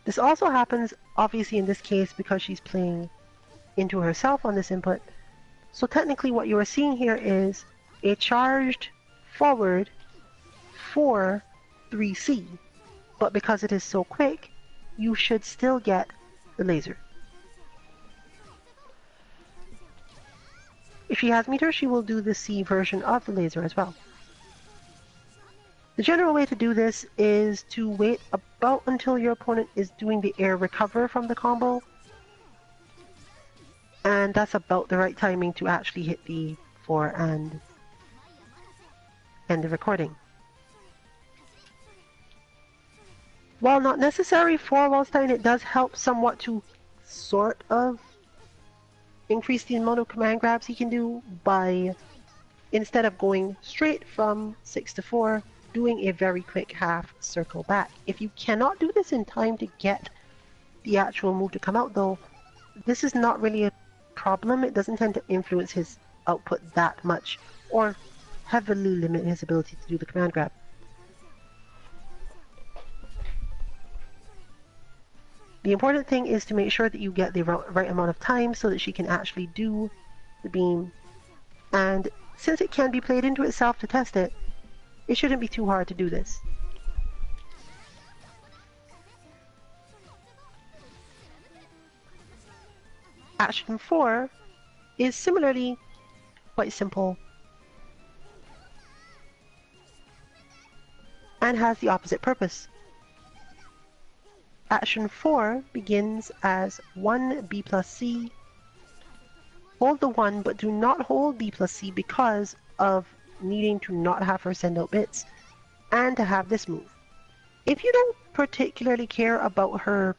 This also happens obviously in this case because she's playing into herself on this input. So technically what you are seeing here is a charged forward for 3C, but because it is so quick, you should still get the laser. If she has meter, she will do the C version of the laser as well. The general way to do this is to wait about until your opponent is doing the air recover from the combo, and that's about the right timing to actually hit the 4 and end the recording. While not necessary for Waldstein, it does help somewhat to sort of increase the amount of command grabs he can do by, instead of going straight from 6 to 4, doing a very quick half circle back. If you cannot do this in time to get the actual move to come out though, this is not really a problem. It doesn't tend to influence his output that much or heavily limit his ability to do the command grab. The important thing is to make sure that you get the right amount of time so that she can actually do the beam. And since it can be played into itself to test it, it shouldn't be too hard to do this. Action 4 is similarly quite simple and has the opposite purpose. Action 4 begins as 1 B plus C. Hold the 1, but do not hold B plus C because of needing to not have her send out bits and to have this move. If you don't particularly care about her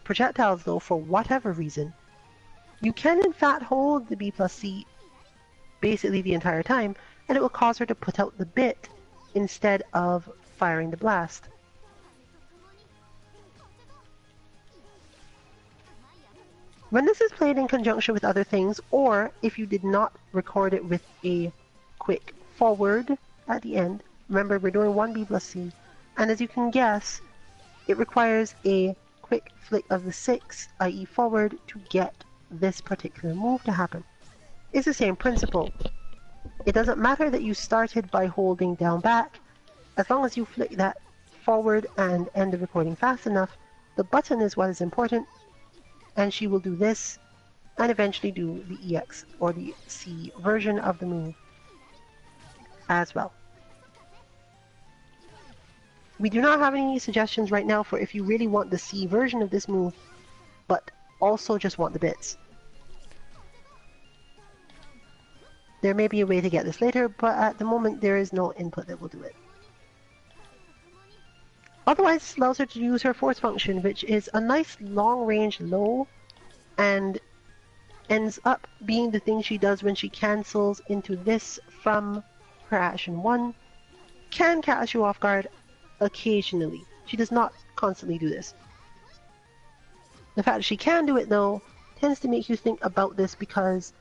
projectiles though, for whatever reason, you can in fact hold the B plus C basically the entire time, and it will cause her to put out the bit instead of firing the blast. When this is played in conjunction with other things, or if you did not record it with a quick forward at the end, remember we're doing 1 B plus C, and as you can guess, it requires a quick flick of the 6, i.e. forward, to get this particular move to happen. It's the same principle. It doesn't matter that you started by holding down back, as long as you flick that forward and end the recording fast enough, the button is what is important, and she will do this, and eventually do the EX or the C version of the move as well. We do not have any suggestions right now for if you really want the C version of this move, but also just want the bits. There may be a way to get this later, but at the moment there is no input that will do it. Otherwise, this allows her to use her force function, which is a nice long-range low, and ends up being the thing she does when she cancels into this from her action 1. Can catch you off guard occasionally. She does not constantly do this. The fact that she can do it, though, tends to make you think about this because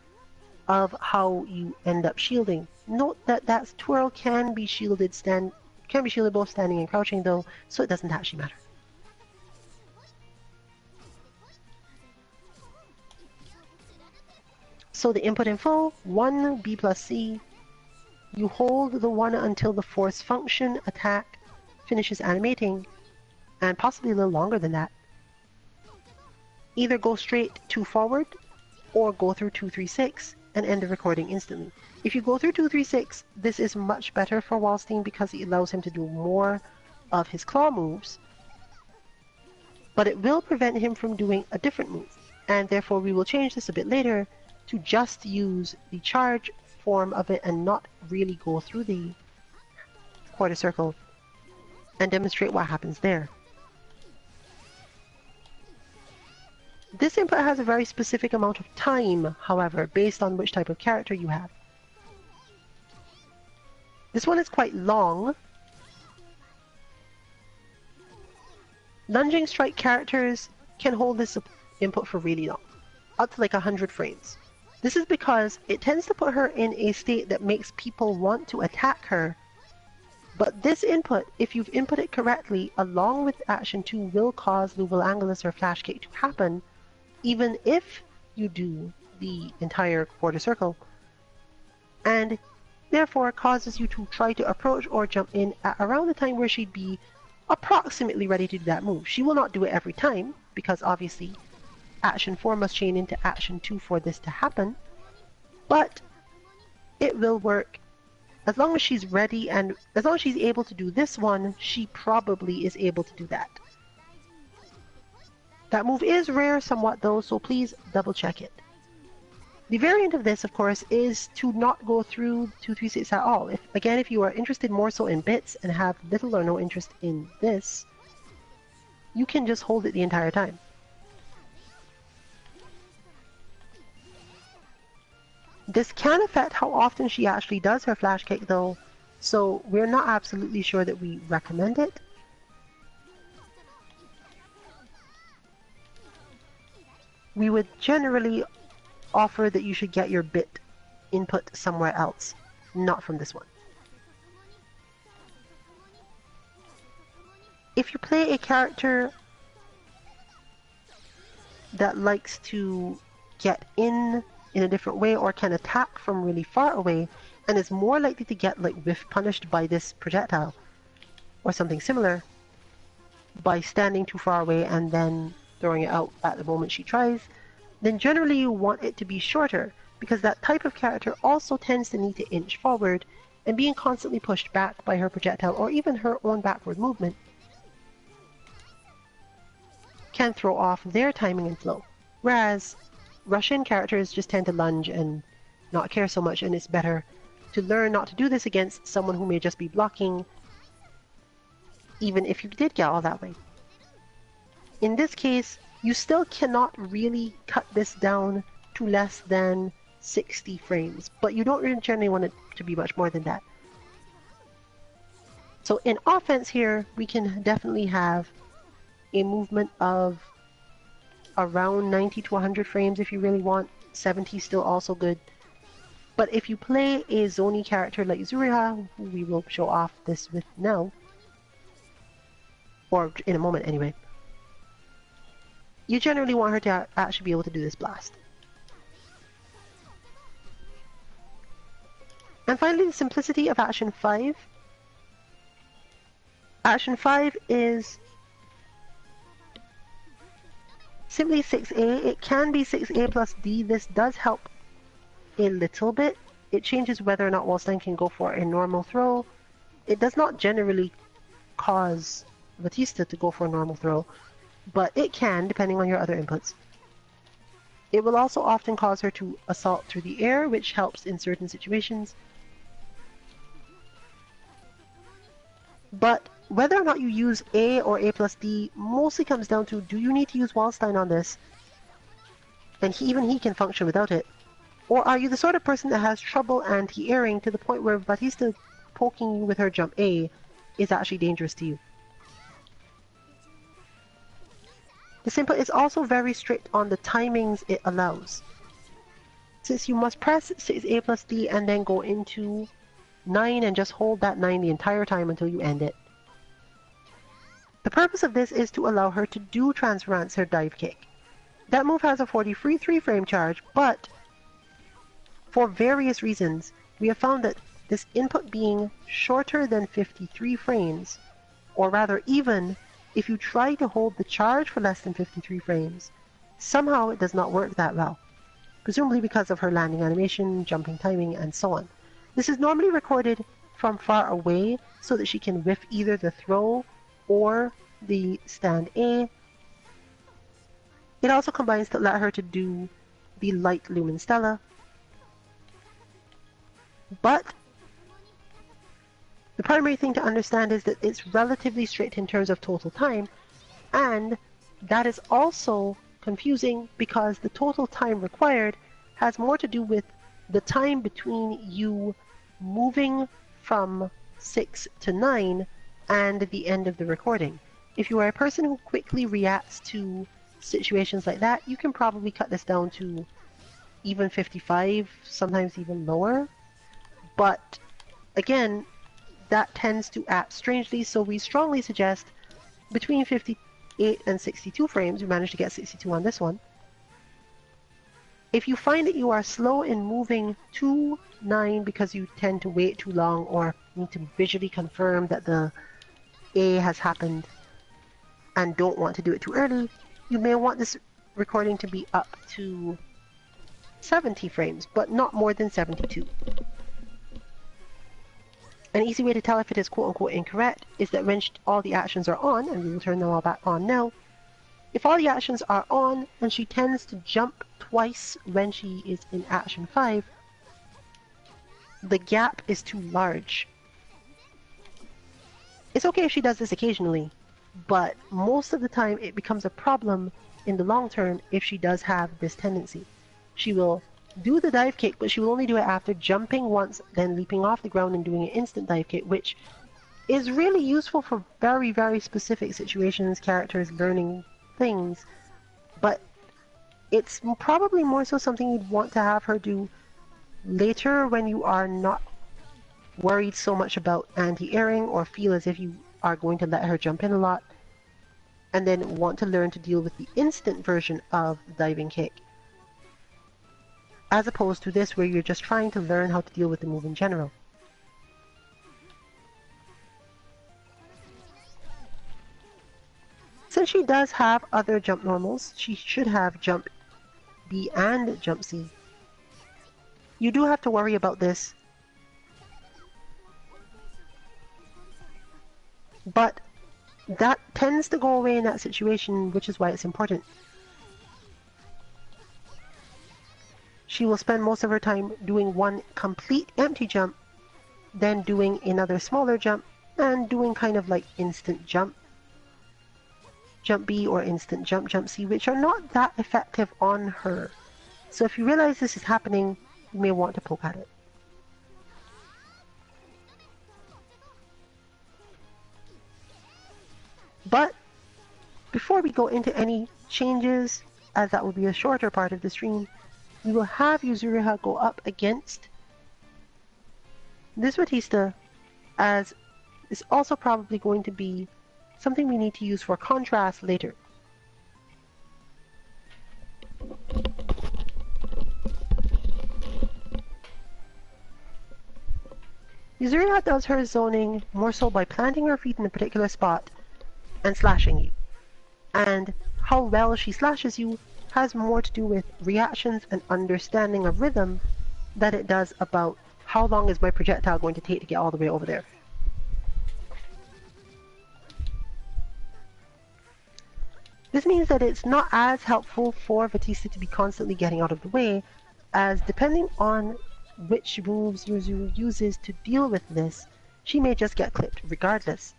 of how you end up shielding. Note that that twirl can be shielded both standing and crouching though, so it doesn't actually matter. So the input in full, 1 B plus C. You hold the 1 until the force function attack finishes animating, and possibly a little longer than that. Either go straight to forward, or go through 236 and end the recording instantly. If you go through 236, this is much better for Waldstein because it allows him to do more of his claw moves, but it will prevent him from doing a different move, and therefore we will change this a bit later to just use the charge form of it and not really go through the quarter circle and demonstrate what happens there. This input has a very specific amount of time, however, based on which type of character you have. This one is quite long. Lunging strike characters can hold this input for really long, up to like 100 frames. This is because it tends to put her in a state that makes people want to attack her. But this input, if you've input it correctly, along with action 2, will cause Louvel Angulus or Flash Kick to happen, even if you do the entire quarter circle, and therefore causes you to try to approach or jump in at around the time where she'd be approximately ready to do that move. She will not do it every time, because obviously action 4 must chain into action 2 for this to happen, but it will work. As long as she's ready and as long as she's able to do this one, she probably is able to do that. That move is rare somewhat though, so please double check it. The variant of this, of course, is to not go through 236 at all. If you are interested more so in bits and have little or no interest in this, you can just hold it the entire time. This can affect how often she actually does her flash kick though, so we're not absolutely sure that we recommend it. We would generally offer that you should get your bit input somewhere else, not from this one. If you play a character that likes to get in a different way or can attack from really far away and is more likely to get like whiff punished by this projectile or something similar by standing too far away and then throwing it out at the moment she tries, then generally you want it to be shorter because that type of character also tends to need to inch forward, and being constantly pushed back by her projectile or even her own backward movement can throw off their timing and flow. Whereas Russian characters just tend to lunge and not care so much, and it's better to learn not to do this against someone who may just be blocking even if you did get all that way. In this case, you still cannot really cut this down to less than 60 frames, but you don't really generally want it to be much more than that. So in offense here, we can definitely have a movement of around 90 to 100 frames if you really want. 70 still also good. But if you play a zony character like Yuzuriha, who we will show off this with now, or in a moment anyway, you generally want her to actually be able to do this blast. And finally, the simplicity of Action 5. Action 5 is simply 6A. It can be 6A plus D. This does help a little bit. It changes whether or not Waldstein can go for a normal throw. It does not generally cause Vatista to go for a normal throw, but it can, depending on your other inputs. It will also often cause her to assault through the air, which helps in certain situations. But whether or not you use A or A plus D mostly comes down to, do you need to use Waldstein on this? And even he can function without it. Or are you the sort of person that has trouble anti-airing to the point where Vatista poking you with her jump A is actually dangerous to you? This input is also very strict on the timings it allows. Since you must press 6A plus D and then go into 9 and just hold that 9 the entire time until you end it. The purpose of this is to allow her to do transference her dive kick. That move has a 43 frame charge, but for various reasons, we have found that this input being shorter than 53 frames, or rather even if you try to hold the charge for less than 53 frames, somehow it does not work that well, presumably because of her landing animation, jumping timing, and so on. This is normally recorded from far away so that she can whiff either the throw or the stand A. It also combines to let her to do the light Lumen Stella. But the primary thing to understand is that it's relatively strict in terms of total time, and that is also confusing because the total time required has more to do with the time between you moving from 6 to 9 and the end of the recording. If you are a person who quickly reacts to situations like that, you can probably cut this down to even 55, sometimes even lower. But again, that tends to act strangely, so we strongly suggest between 58 and 62 frames. We managed to get 62 on this one. If you find that you are slow in moving to 9 because you tend to wait too long or need to visually confirm that the A has happened and don't want to do it too early, you may want this recording to be up to 70 frames, but not more than 72. An easy way to tell if it is quote-unquote incorrect is that when all the actions are on, and we will turn them all back on now, if all the actions are on and she tends to jump twice when she is in action 5, the gap is too large. It's okay if she does this occasionally, but most of the time it becomes a problem in the long term if she does have this tendency. She will do the dive kick, but she will only do it after jumping once, then leaping off the ground and doing an instant dive kick, which is really useful for very, very specific situations, characters learning things, but it's probably more so something you'd want to have her do later when you are not worried so much about anti-airing or feel as if you are going to let her jump in a lot, and then want to learn to deal with the instant version of the diving kick, as opposed to this where you're just trying to learn how to deal with the move in general. Since she does have other jump normals, she should have jump B and jump C. You do have to worry about this, but that tends to go away in that situation, which is why it's important. She will spend most of her time doing one complete empty jump, then doing another smaller jump, and doing kind of like instant jump B or instant jump C, which are not that effective on her. So if you realize this is happening, you may want to poke at it. But before we go into any changes, as that will be a shorter part of the stream, we will have Yuzuriha go up against this Vatista, as is also probably going to be something we need to use for contrast later. Yuzuriha does her zoning more so by planting her feet in a particular spot and slashing you. And how well she slashes you has more to do with reactions and understanding of rhythm than it does about how long is my projectile going to take to get all the way over there. This means that it's not as helpful for Vatista to be constantly getting out of the way, as depending on which moves Yuzuru uses to deal with this, she may just get clipped regardless.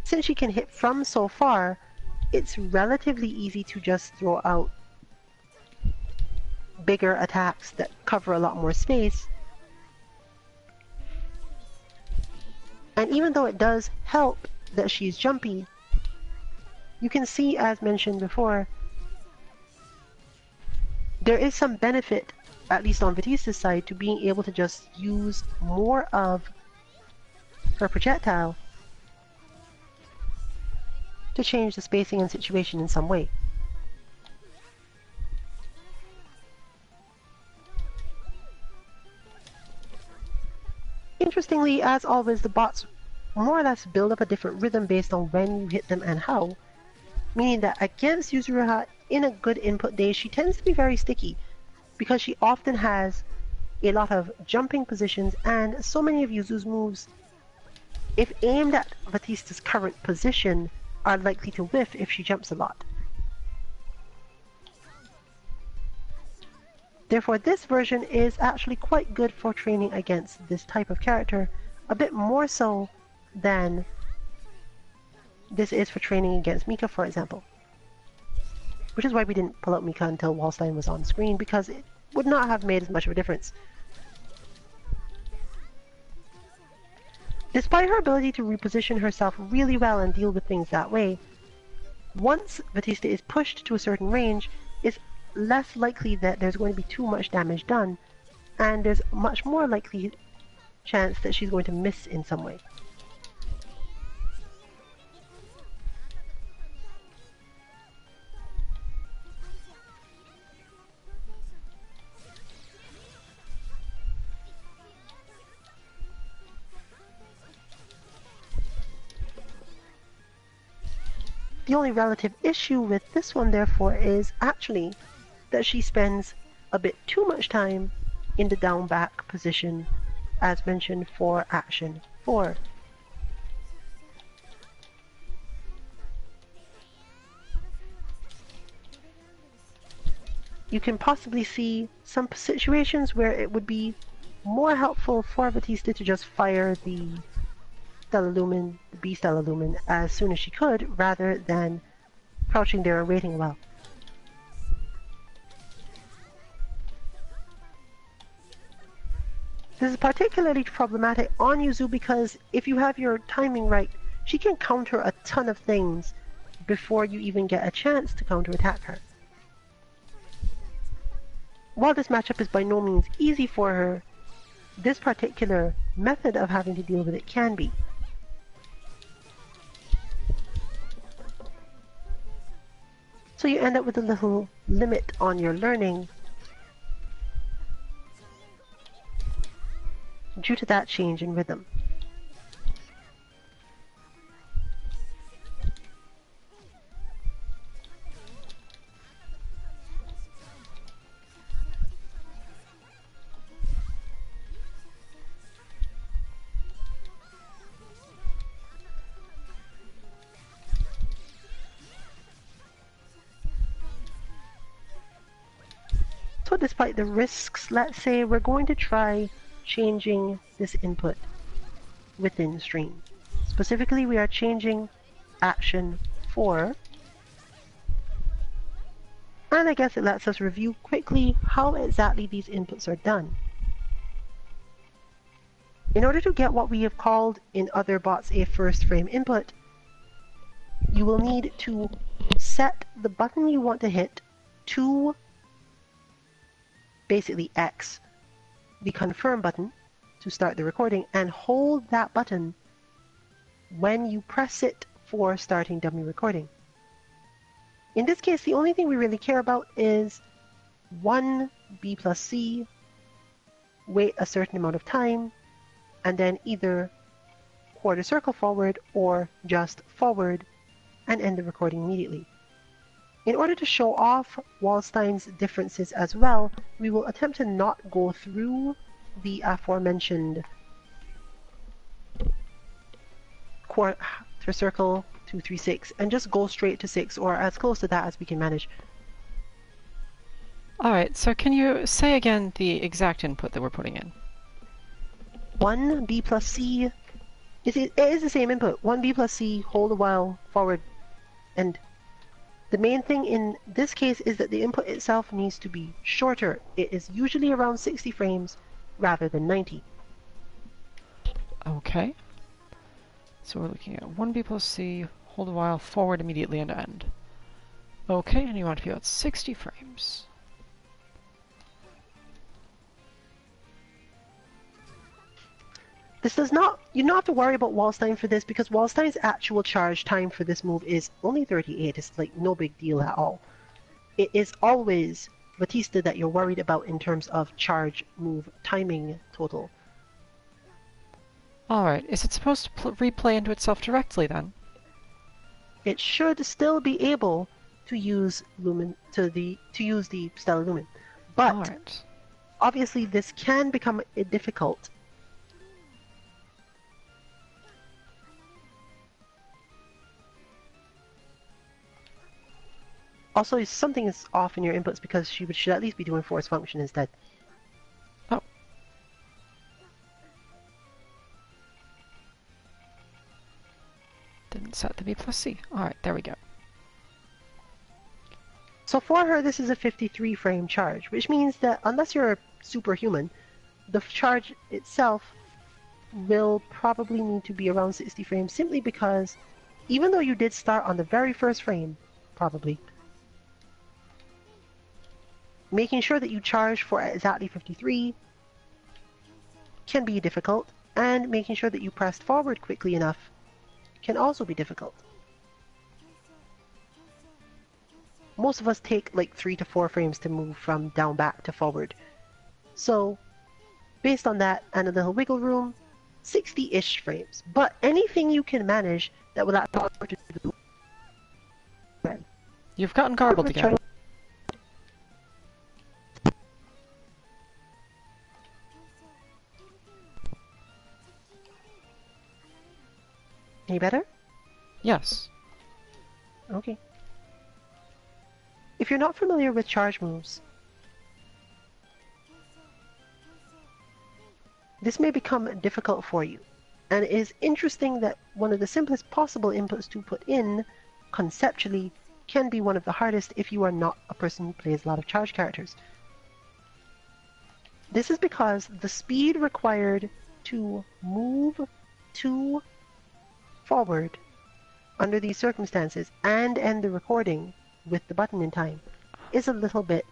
Since she can hit from so far, it's relatively easy to just throw out bigger attacks that cover a lot more space. And even though it does help that she's jumpy, you can see, as mentioned before, there is some benefit, at least on Vatista's side, to being able to just use more of her projectile to change the spacing and situation in some way. Interestingly, as always, the bots more or less build up a different rhythm based on when you hit them and how, meaning that against Yuzuriha in a good input day, she tends to be very sticky because she often has a lot of jumping positions, and so many of Yuzu's moves, if aimed at Vatista's current position, are likely to whiff if she jumps a lot. Therefore, this version is actually quite good for training against this type of character, a bit more so than this is for training against Mika, for example. Which is why we didn't pull out Mika until Waldstein was on screen, because it would not have made as much of a difference. Despite her ability to reposition herself really well and deal with things that way, once Vatista is pushed to a certain range, it's less likely that there's going to be too much damage done, and there's a much more likely chance that she's going to miss in some way. The only relative issue with this one, therefore, is actually that she spends a bit too much time in the down back position, as mentioned for action 4. You can possibly see some situations where it would be more helpful for Vatista to just fire the Stellar Lumen, the B Stellar Lumen, as soon as she could, rather than crouching there and waiting a while. This is particularly problematic on Yuzu because if you have your timing right, she can counter a ton of things before you even get a chance to counterattack her. While this matchup is by no means easy for her, this particular method of having to deal with it can be. So you end up with a little limit on your learning due to that change in rhythm. So despite the risks, let's say we're going to try changing this input. within stream. Specifically, we are changing action 4. And I guess it lets us review quickly how exactly these inputs are done. In order to get what we have called in other bots a first frame input, you will need to set the button you want to hit to basically X, the confirm button, to start the recording, and hold that button when you press it for starting dummy recording. In this case, the only thing we really care about is 1 B plus C, wait a certain amount of time, and then either quarter circle forward or just forward and end the recording immediately. In order to show off Waldstein's differences as well, we will attempt to not go through the aforementioned quarter circle 2, 3, 6 and just go straight to 6 or as close to that as we can manage. Alright, so can you say again the exact input that we're putting in? 1 B plus C, it is the same input. 1 B plus C, hold a while, forward, and the main thing in this case is that the input itself needs to be shorter. It is usually around 60 frames rather than 90. Okay. So we're looking at 1B plus C, hold a while, forward immediately, and end. Okay, and you want to be about 60 frames. This does not, you don't have to worry about Waldstein for this because Waldstein's actual charge time for this move is only 38. It's like no big deal at all. It is always Vatista that you're worried about in terms of charge move timing total. Alright, is it supposed to replay into itself directly then? It should still be able to use Lumen to use the Stellar Lumen. But Alright. obviously this can become difficult. Also, something is off in your inputs because she should at least be doing force function instead. Oh. Didn't set the B plus C. Alright, there we go. So for her, this is a 53 frame charge, which means that unless you're superhuman, the charge itself will probably need to be around 60 frames simply because even though you did start on the very first frame, probably, making sure that you charge for exactly 53 can be difficult, and making sure that you pressed forward quickly enough can also be difficult. Most of us take like 3 to 4 frames to move from down back to forward. So, based on that and a little wiggle room, 60-ish frames. But anything you can manage that will allow you to do. You've gotten garbled again. Any better? Yes. Okay. If you're not familiar with charge moves, this may become difficult for you, and it is interesting that one of the simplest possible inputs to put in, conceptually, can be one of the hardest if you are not a person who plays a lot of charge characters. This is because the speed required to move to forward under these circumstances and end the recording with the button in time is a little bit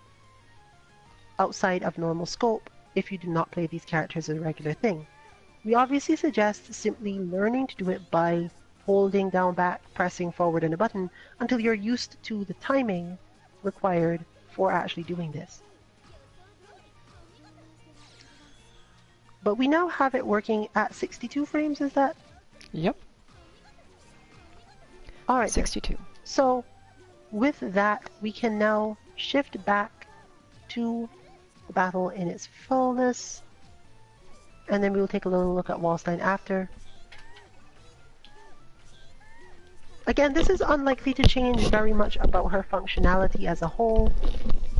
outside of normal scope if you do not play these characters as a regular thing. We obviously suggest simply learning to do it by holding down back, pressing forward on a button until you're used to the timing required for actually doing this. But we now have it working at 62 frames, is that? Yep. Alright. 62. So, with that, we can now shift back to the battle in its fullness, and then we will take a little look at Waldstein after. Again, this is unlikely to change very much about her functionality as a whole.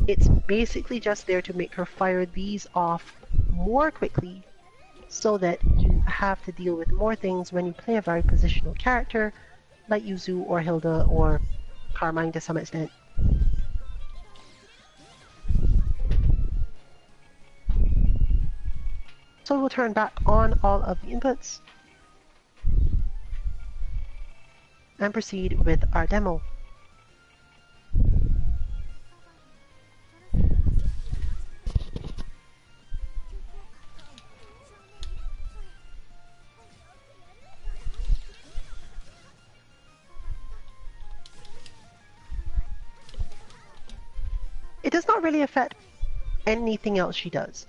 It's basically just there to make her fire these off more quickly so that you have to deal with more things when you play a very positional character like Yuzu or Hilda or Carmine to some extent. So we'll turn back on all of the inputs and proceed with our demo. It does not really affect anything else she does,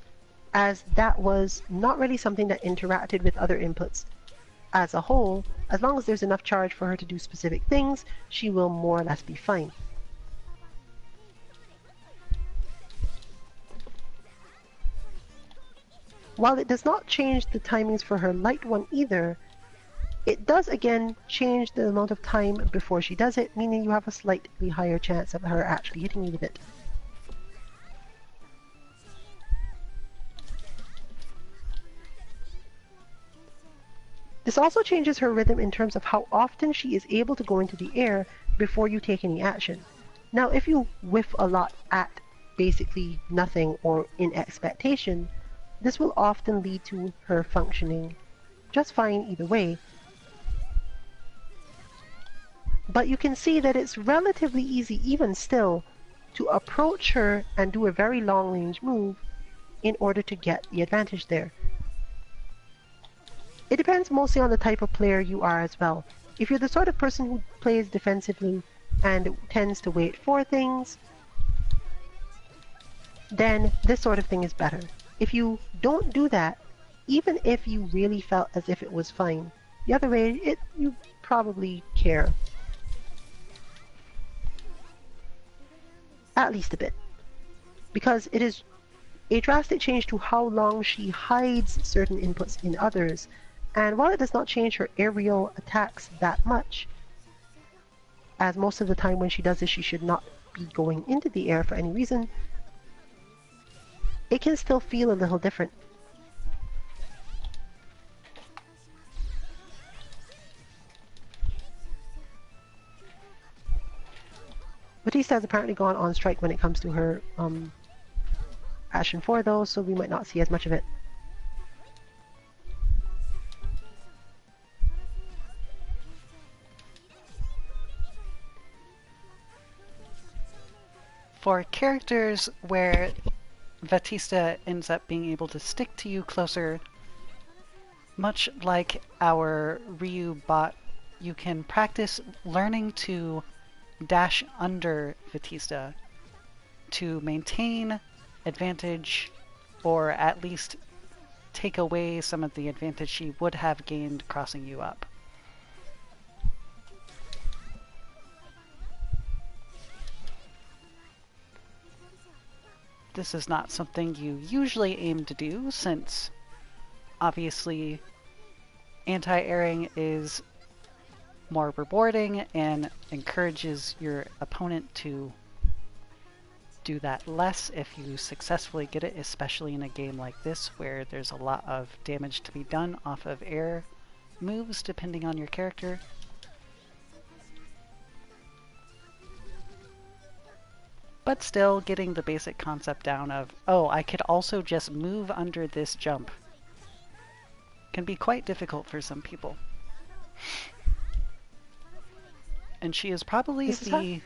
as that was not really something that interacted with other inputs. As a whole, as long as there's enough charge for her to do specific things, she will more or less be fine. While it does not change the timings for her light one either, it does again change the amount of time before she does it, meaning you have a slightly higher chance of her actually hitting you with it. This also changes her rhythm in terms of how often she is able to go into the air before you take any action. Now, if you whiff a lot at basically nothing or in expectation, this will often lead to her functioning just fine either way. But you can see that it's relatively easy, even still, to approach her and do a very long-range move in order to get the advantage there. It depends mostly on the type of player you are as well. If you're the sort of person who plays defensively and tends to wait for things, then this sort of thing is better. If you don't do that, even if you really felt as if it was fine, the other way, you probably care. At least a bit. Because it is a drastic change to how long she hides certain inputs in others. And while it does not change her aerial attacks that much, as most of the time when she does this she should not be going into the air for any reason, it can still feel a little different. Vatista has apparently gone on strike when it comes to her action 4 though, so we might not see as much of it. For characters where Vatista ends up being able to stick to you closer, much like our Ryu bot, you can practice learning to dash under Vatista to maintain advantage, or at least take away some of the advantage she would have gained crossing you up. This is not something you usually aim to do, since obviously anti-airing is more rewarding and encourages your opponent to do that less if you successfully get it, especially in a game like this where there's a lot of damage to be done off of air moves depending on your character. But still, getting the basic concept down of, oh, I could also just move under this jump, can be quite difficult for some people. And she is probably the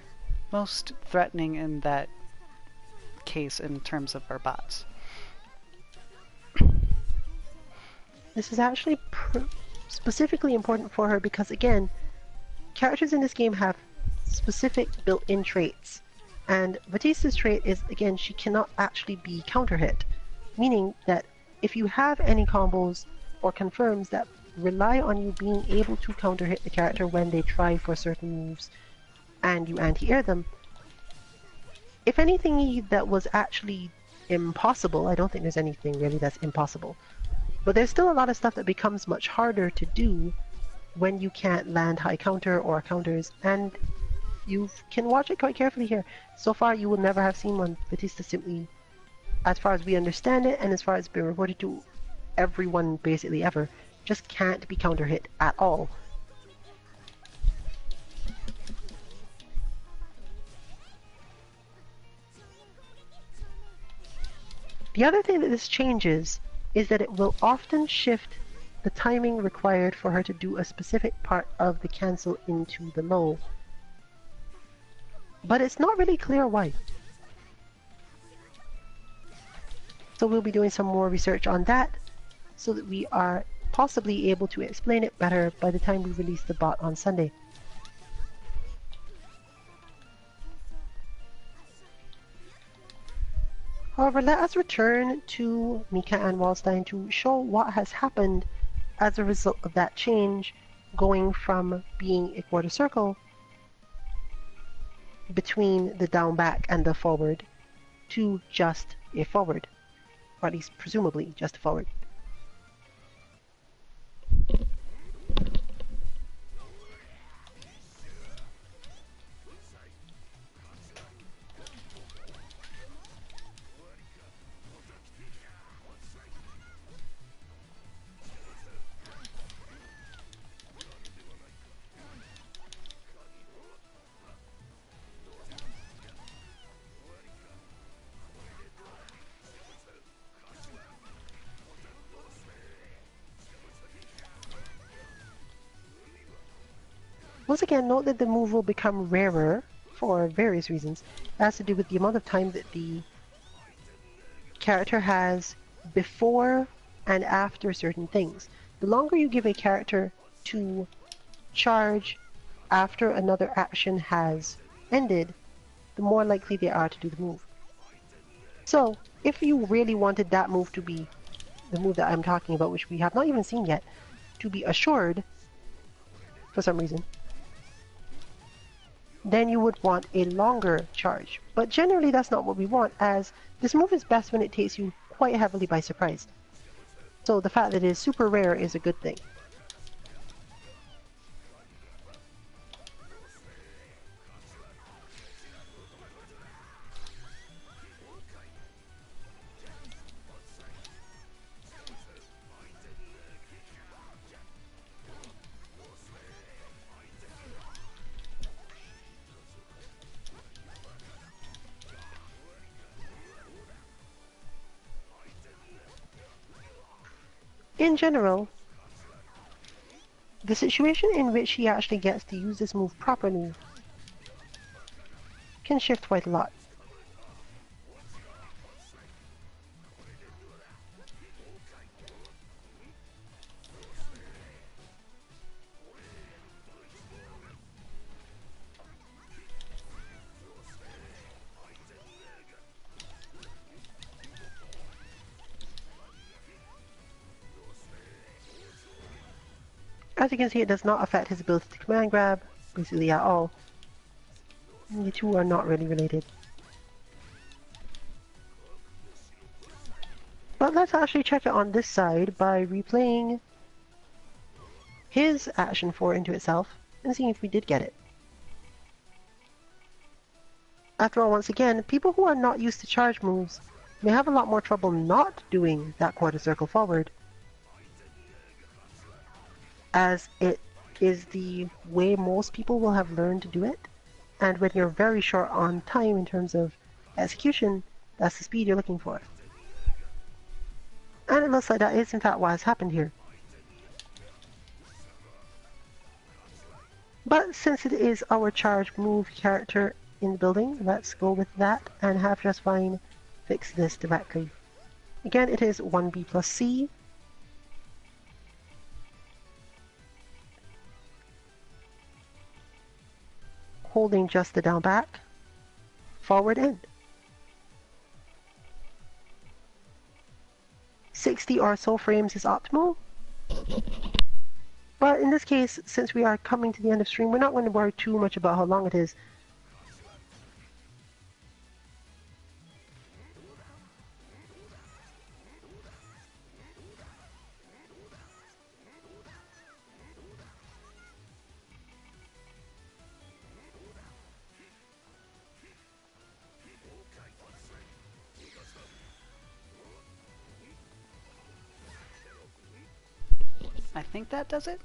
most threatening in that case in terms of our bots. This is actually specifically important for her because, again, characters in this game have specific built-in traits. And Vatista's trait is, again, she cannot actually be counter-hit. Meaning that if you have any combos or confirms that rely on you being able to counter-hit the character when they try for certain moves and you anti-air them, if anything that was actually impossible, I don't think there's anything really that's impossible, but there's still a lot of stuff that becomes much harder to do when you can't land high counter or counters, and you can watch it quite carefully here. So far you will never have seen one. Vatista simply, as far as we understand it and as far as it's been reported to everyone basically ever, just can't be counter hit at all. The other thing that this changes is that it will often shift the timing required for her to do a specific part of the cancel into the low. But it's not really clear why. So we'll be doing some more research on that so that we are possibly able to explain it better by the time we release the bot on Sunday. However, let us return to Mika and Waldstein to show what has happened as a result of that change, going from being a quarter circle between the down back and the forward to just a forward, or at least presumably just a forward. Once again, note that the move will become rarer for various reasons. It has to do with the amount of time that the character has before and after certain things. The longer you give a character to charge after another action has ended, the more likely they are to do the move. So, if you really wanted that move to be the move that I'm talking about, which we have not even seen yet, to be assured for some reason, then you would want a longer charge. But generally that's not what we want, as this move is best when it takes you quite heavily by surprise. So the fact that it is super rare is a good thing. In general, the situation in which he actually gets to use this move properly can shift quite a lot. As you can see, it does not affect his ability to command grab, basically at all. The two are not really related. But let's actually check it on this side by replaying his action 4 into itself and seeing if we did get it. After all, once again, people who are not used to charge moves may have a lot more trouble not doing that quarter circle forward, as it is the way most people will have learned to do it, and when you're very short on time in terms of execution, that's the speed you're looking for. And it looks like that is in fact what has happened here. But since it is our charge move character in the building, let's go with that and have Just Fine fix this directly. Again, it is 1B plus C. Holding just the down back, forward end. 60 or so frames is optimal. But in this case, since we are coming to the end of stream, we're not going to worry too much about how long it is. I think that does it.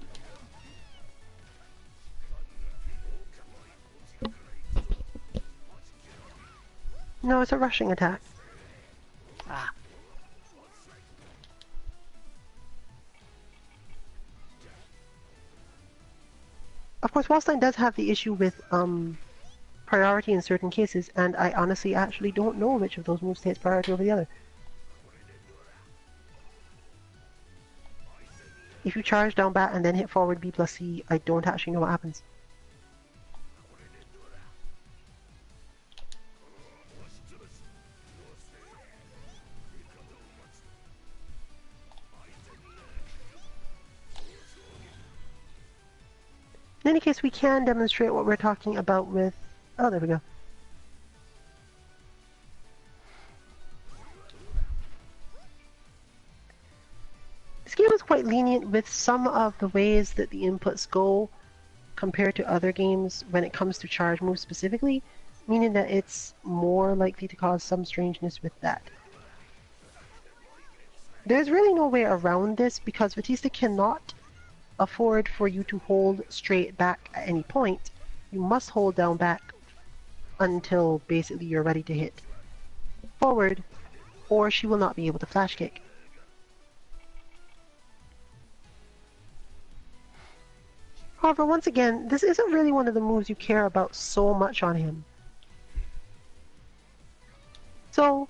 No, it's a rushing attack. Ah. Of course, Waldstein does have the issue with priority in certain cases, and I honestly actually don't know which of those moves takes priority over the other. If you charge down bat and then hit forward B plus C, I don't actually know what happens. In any case, we can demonstrate what we're talking about with... Oh, there we go. This game is quite lenient with some of the ways that the inputs go compared to other games when it comes to charge moves specifically, meaning that it's more likely to cause some strangeness with that. There's really no way around this because Vatista cannot afford for you to hold straight back at any point. You must hold down back until basically you're ready to hit forward, or she will not be able to flash kick. However, once again, this isn't really one of the moves you care about so much on him. So,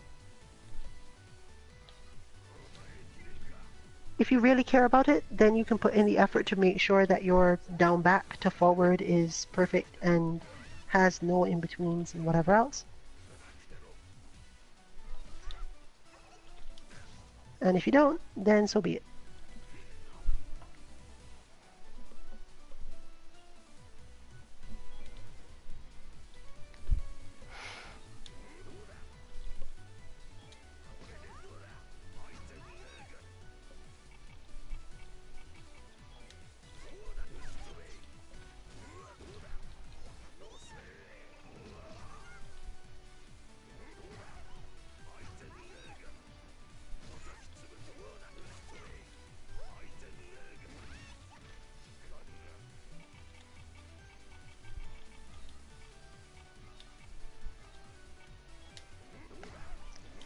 if you really care about it, then you can put in the effort to make sure that your down back to forward is perfect and has no in-betweens and whatever else. And if you don't, then so be it.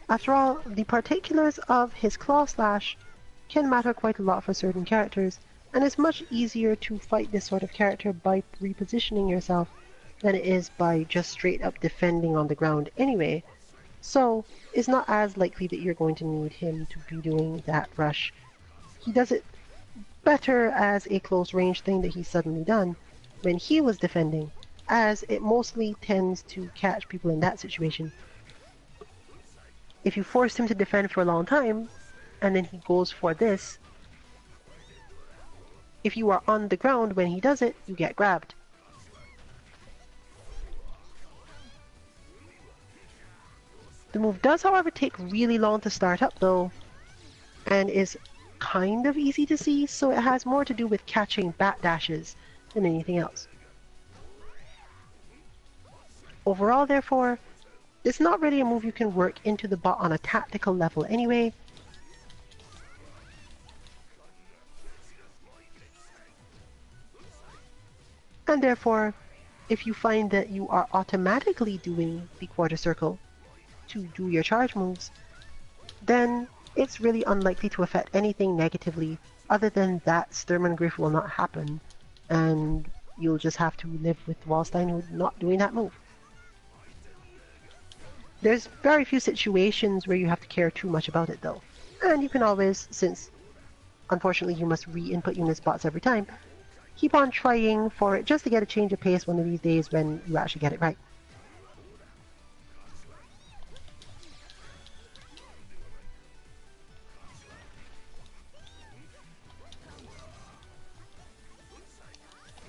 After all, the particulars of his claw slash can matter quite a lot for certain characters, and it's much easier to fight this sort of character by repositioning yourself than it is by just straight up defending on the ground anyway, so it's not as likely that you're going to need him to be doing that rush. He does it better as a close range thing that he's suddenly done when he was defending, as it mostly tends to catch people in that situation. If you force him to defend for a long time, and then he goes for this, if you are on the ground when he does it, you get grabbed. The move does, however, take really long to start up though, and is kind of easy to see, so it has more to do with catching bat dashes than anything else. Overall, therefore, it's not really a move you can work into the bot on a tactical level anyway. And therefore, if you find that you are automatically doing the quarter circle to do your charge moves, then it's really unlikely to affect anything negatively other than that Sturmangriff will not happen, and you'll just have to live with Waldstein not doing that move. There's very few situations where you have to care too much about it though. And you can always, since unfortunately you must re-input UNIST Bots every time, keep on trying for it just to get a change of pace one of these days when you actually get it right.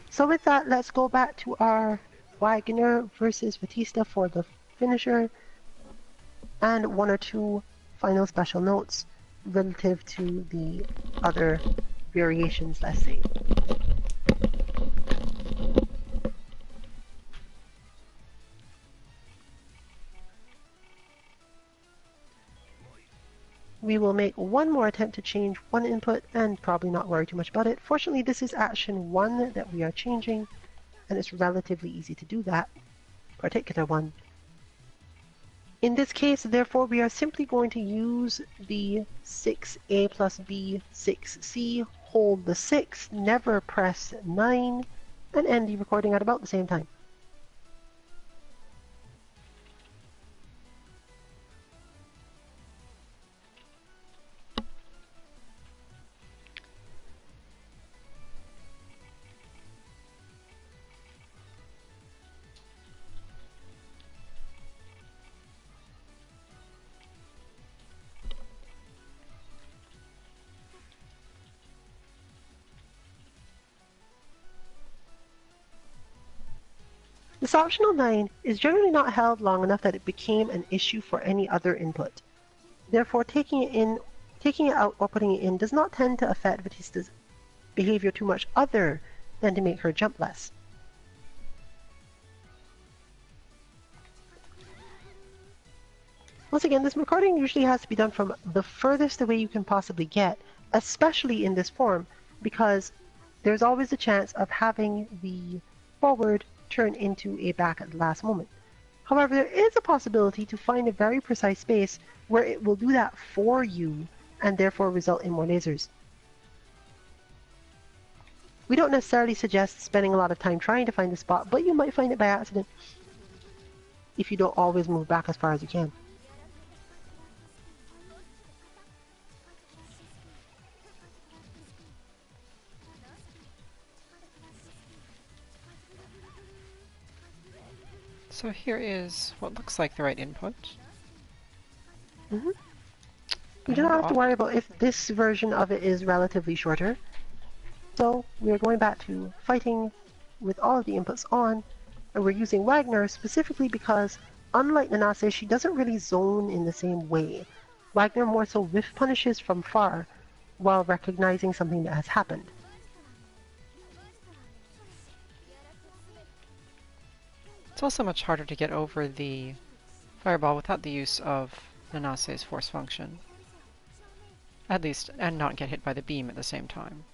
So with that, let's go back to our Wagner versus Vatista for the finisher, and one or two final special notes relative to the other variations, let's say. We we will make one more attempt to change one input and probably not worry too much about it. Fortunately, this is action 1 that we are changing, and it's relatively easy to do that particular one. In this case, therefore, we are simply going to use the 6a plus b 6c, hold the 6, never press 9, and end the recording at about the same time. This optional 9 is generally not held long enough that it became an issue for any other input. Therefore, taking it out or putting it in does not tend to affect Vatista's behavior too much other than to make her jump less. Once again, this recording usually has to be done from the furthest away you can possibly get, especially in this form, because there's always a chance of having the forward turn into a back at the last moment. However, there is a possibility to find a very precise space where it will do that for you and therefore result in more lasers. We don't necessarily suggest spending a lot of time trying to find the spot, but you might find it by accident if you don't always move back as far as you can. So here is what looks like the right input. You do not have to worry about if this version of it is relatively shorter. So we are going back to fighting with all of the inputs on, and we're using Wagner specifically because, unlike Nanase, she doesn't really zone in the same way. Wagner more so whiff punishes from far while recognizing something that has happened. It's also much harder to get over the fireball without the use of Nanase's force function. At least, and not get hit by the beam at the same time.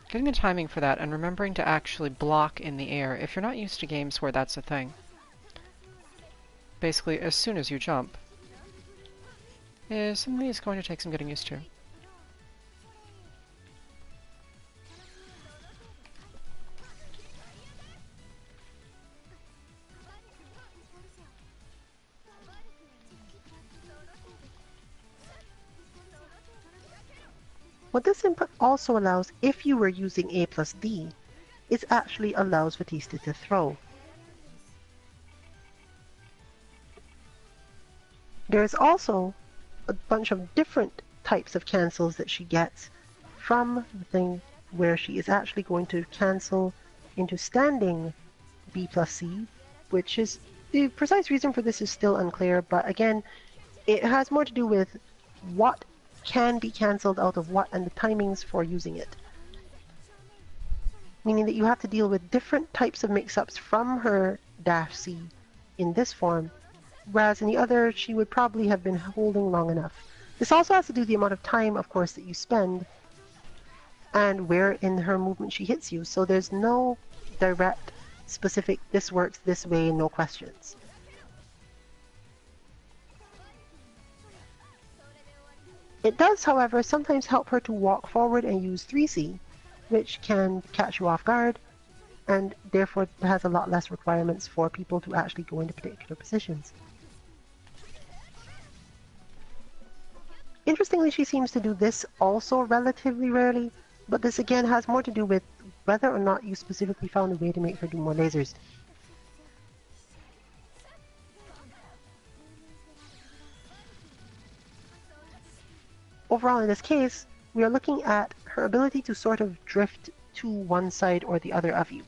Getting the timing for that and remembering to actually block in the air if you're not used to games where that's a thing. Basically, as soon as you jump, is something that's going to take some getting used to. What this input also allows, if you were using A plus D, is actually allows Vatista to throw. There's also a bunch of different types of cancels that she gets from the thing where she is actually going to cancel into standing B plus C, which is, the precise reason for this is still unclear, but again, it has more to do with what can be cancelled out of what and the timings for using it. Meaning that you have to deal with different types of mix-ups from her dash C in this form, whereas in the other she would probably have been holding long enough. This also has to do with the amount of time, of course, that you spend and where in her movement she hits you, so there's no direct, specific, this works this way, no questions. It does, however, sometimes help her to walk forward and use 3C, which can catch you off guard, and therefore has a lot less requirements for people to actually go into particular positions. Interestingly, she seems to do this also relatively rarely, but this again has more to do with whether or not you specifically found a way to make her do more lasers. Overall, in this case, we are looking at her ability to sort of drift to one side or the other of you.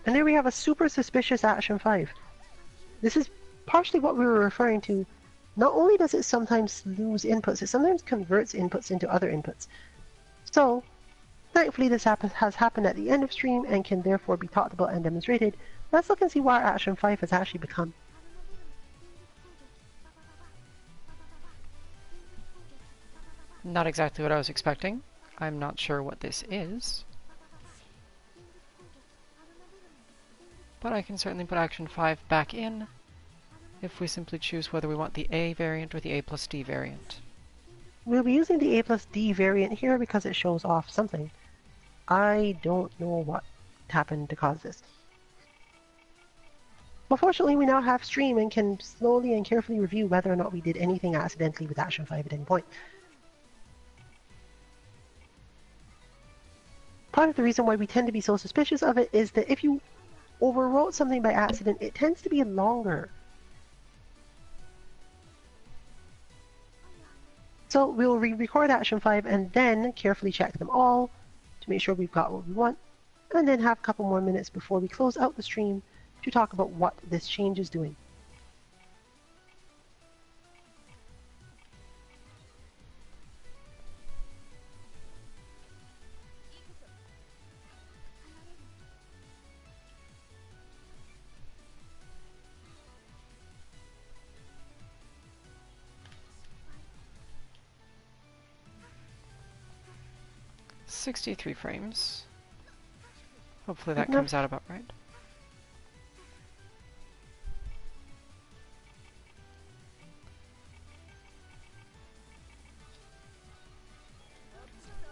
And there we have a super suspicious action 5. This is partially what we were referring to. Not only does it sometimes lose inputs, it sometimes converts inputs into other inputs. So, Thankfully, this has happened at the end of stream and can therefore be talked about and demonstrated. Let's look and see what Action 5 has actually become. Not exactly what I was expecting. I'm not sure what this is. But I can certainly put Action 5 back in if we simply choose whether we want the A variant or the A plus D variant. We'll be using the A plus D variant here because it shows off something. I don't know what happened to cause this. But fortunately, we now have stream and can slowly and carefully review whether or not we did anything accidentally with Action 5 at any point. Part of the reason why we tend to be so suspicious of it is that if you overwrote something by accident, it tends to be longer. So we'll re-record Action 5 and then carefully check them all to make sure we've got what we want, and then have a couple more minutes before we close out the stream to talk about what this change is doing. "63 frames. Hopefully that Enough. comes out about right.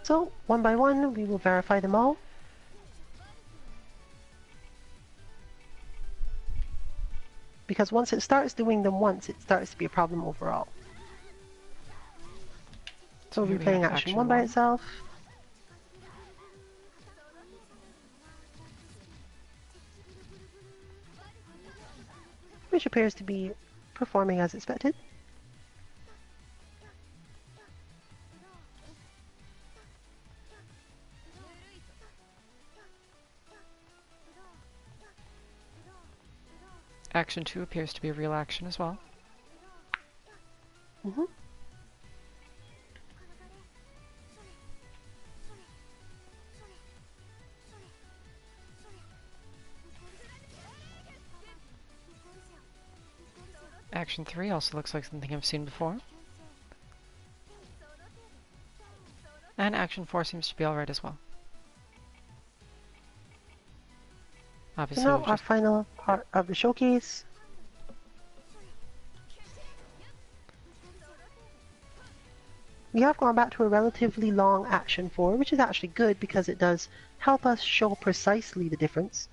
So, one by one, we will verify them all. Because once it starts doing them once, it starts to be a problem overall. So Here we're we playing have Action 1 by 1. itself. Which appears to be performing as expected. Action 2 appears to be a real action as well. Mm-hmm. Action 3 also looks like something I've seen before. And Action 4 seems to be alright as well. Obviously, So now we've our just final part of the showcase. We have gone back to a relatively long Action 4, which is actually good because it does help us show precisely the difference.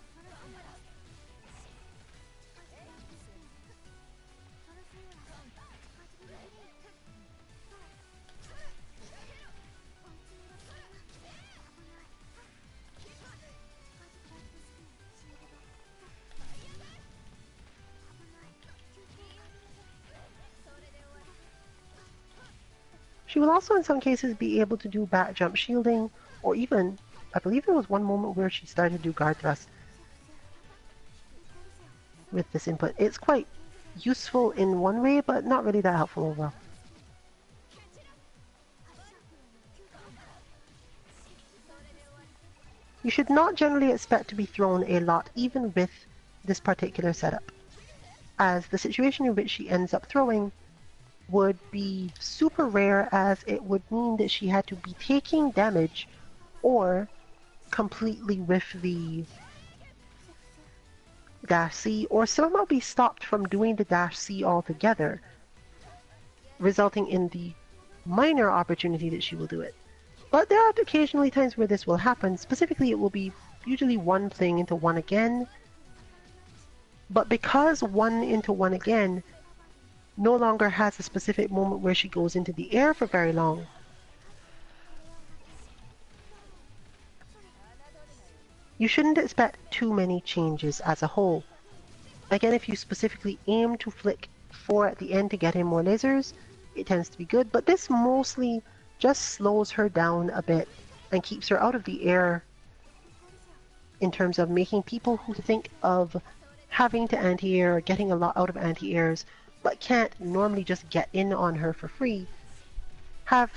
She will also in some cases be able to do back jump shielding, or even, I believe there was one moment where she started to do guard thrust with this input. It's quite useful in one way, but not really that helpful overall. You should not generally expect to be thrown a lot, even with this particular setup, as the situation in which she ends up throwing would be super rare, as it would mean that she had to be taking damage or completely whiff the dash C, or somehow be stopped from doing the dash C altogether, resulting in the minor opportunity that she will do it. But there are occasionally times where this will happen. Specifically, it will be usually one playing into one again, but because one into one again no longer has a specific moment where she goes into the air for very long, you shouldn't expect too many changes as a whole. Again, if you specifically aim to flick 4 at the end to get in more lasers, it tends to be good, but this mostly just slows her down a bit and keeps her out of the air in terms of making people who think of having to anti-air or getting a lot out of anti-airs but can't normally just get in on her for free have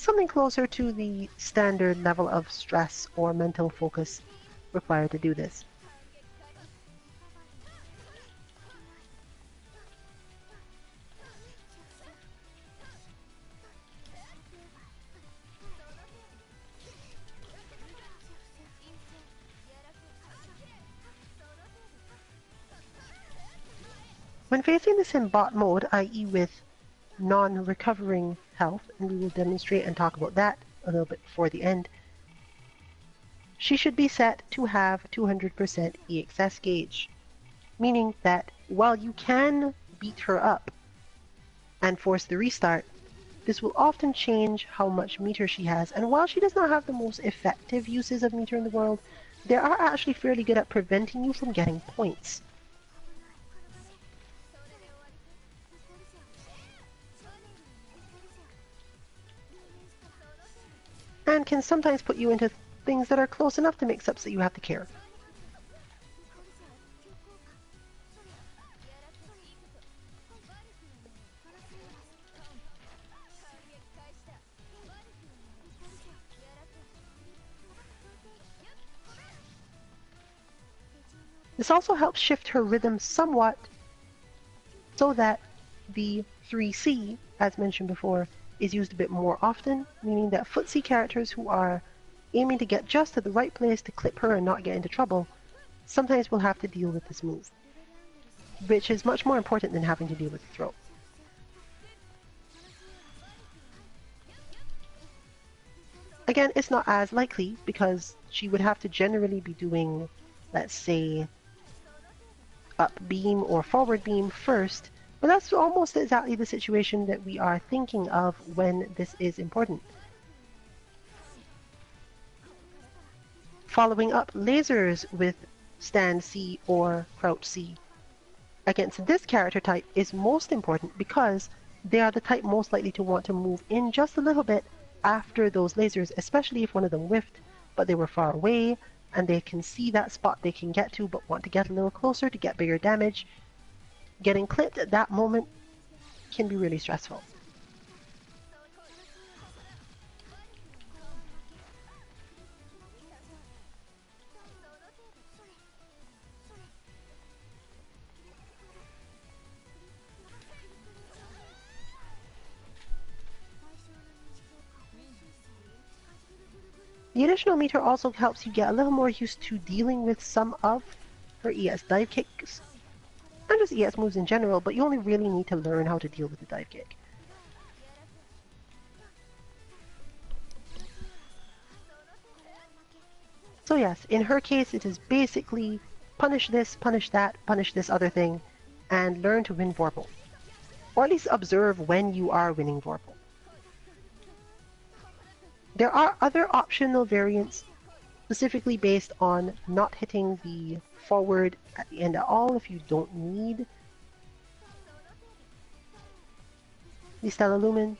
something closer to the standard level of stress or mental focus required to do this. When facing this in bot mode, i.e. with non-recovering health, and we will demonstrate and talk about that a little bit before the end, she should be set to have 200% EXS gauge, meaning that while you can beat her up and force the restart, this will often change how much meter she has, and while she does not have the most effective uses of meter in the world, they are actually fairly good at preventing you from getting points. And can sometimes put you into things that are close enough to mix-ups that you have to care. This also helps shift her rhythm somewhat so that the 3C, as mentioned before, is used a bit more often, meaning that footsie characters who are aiming to get just to the right place to clip her and not get into trouble sometimes will have to deal with this move, which is much more important than having to deal with the throw. Again, it's not as likely because she would have to generally be doing, let's say, up beam or forward beam first, but that's almost exactly the situation that we are thinking of when this is important. Following up lasers with stand C or crouch C against this character type is most important because they are the type most likely to want to move in just a little bit after those lasers, especially if one of them whiffed, but they were far away and they can see that spot they can get to but want to get a little closer to get bigger damage. Getting clipped at that moment can be really stressful. The additional meter also helps you get a little more used to dealing with some of her ES dive kicks, and just ES moves in general, but you only really need to learn how to deal with the dive kick. So yes, in her case it is basically punish this, punish that, punish this other thing, and learn to win Vorpal. Or at least observe when you are winning Vorpal. There are other optional variants specifically based on not hitting the forward at the end at all if you don't need the Stella Lumen.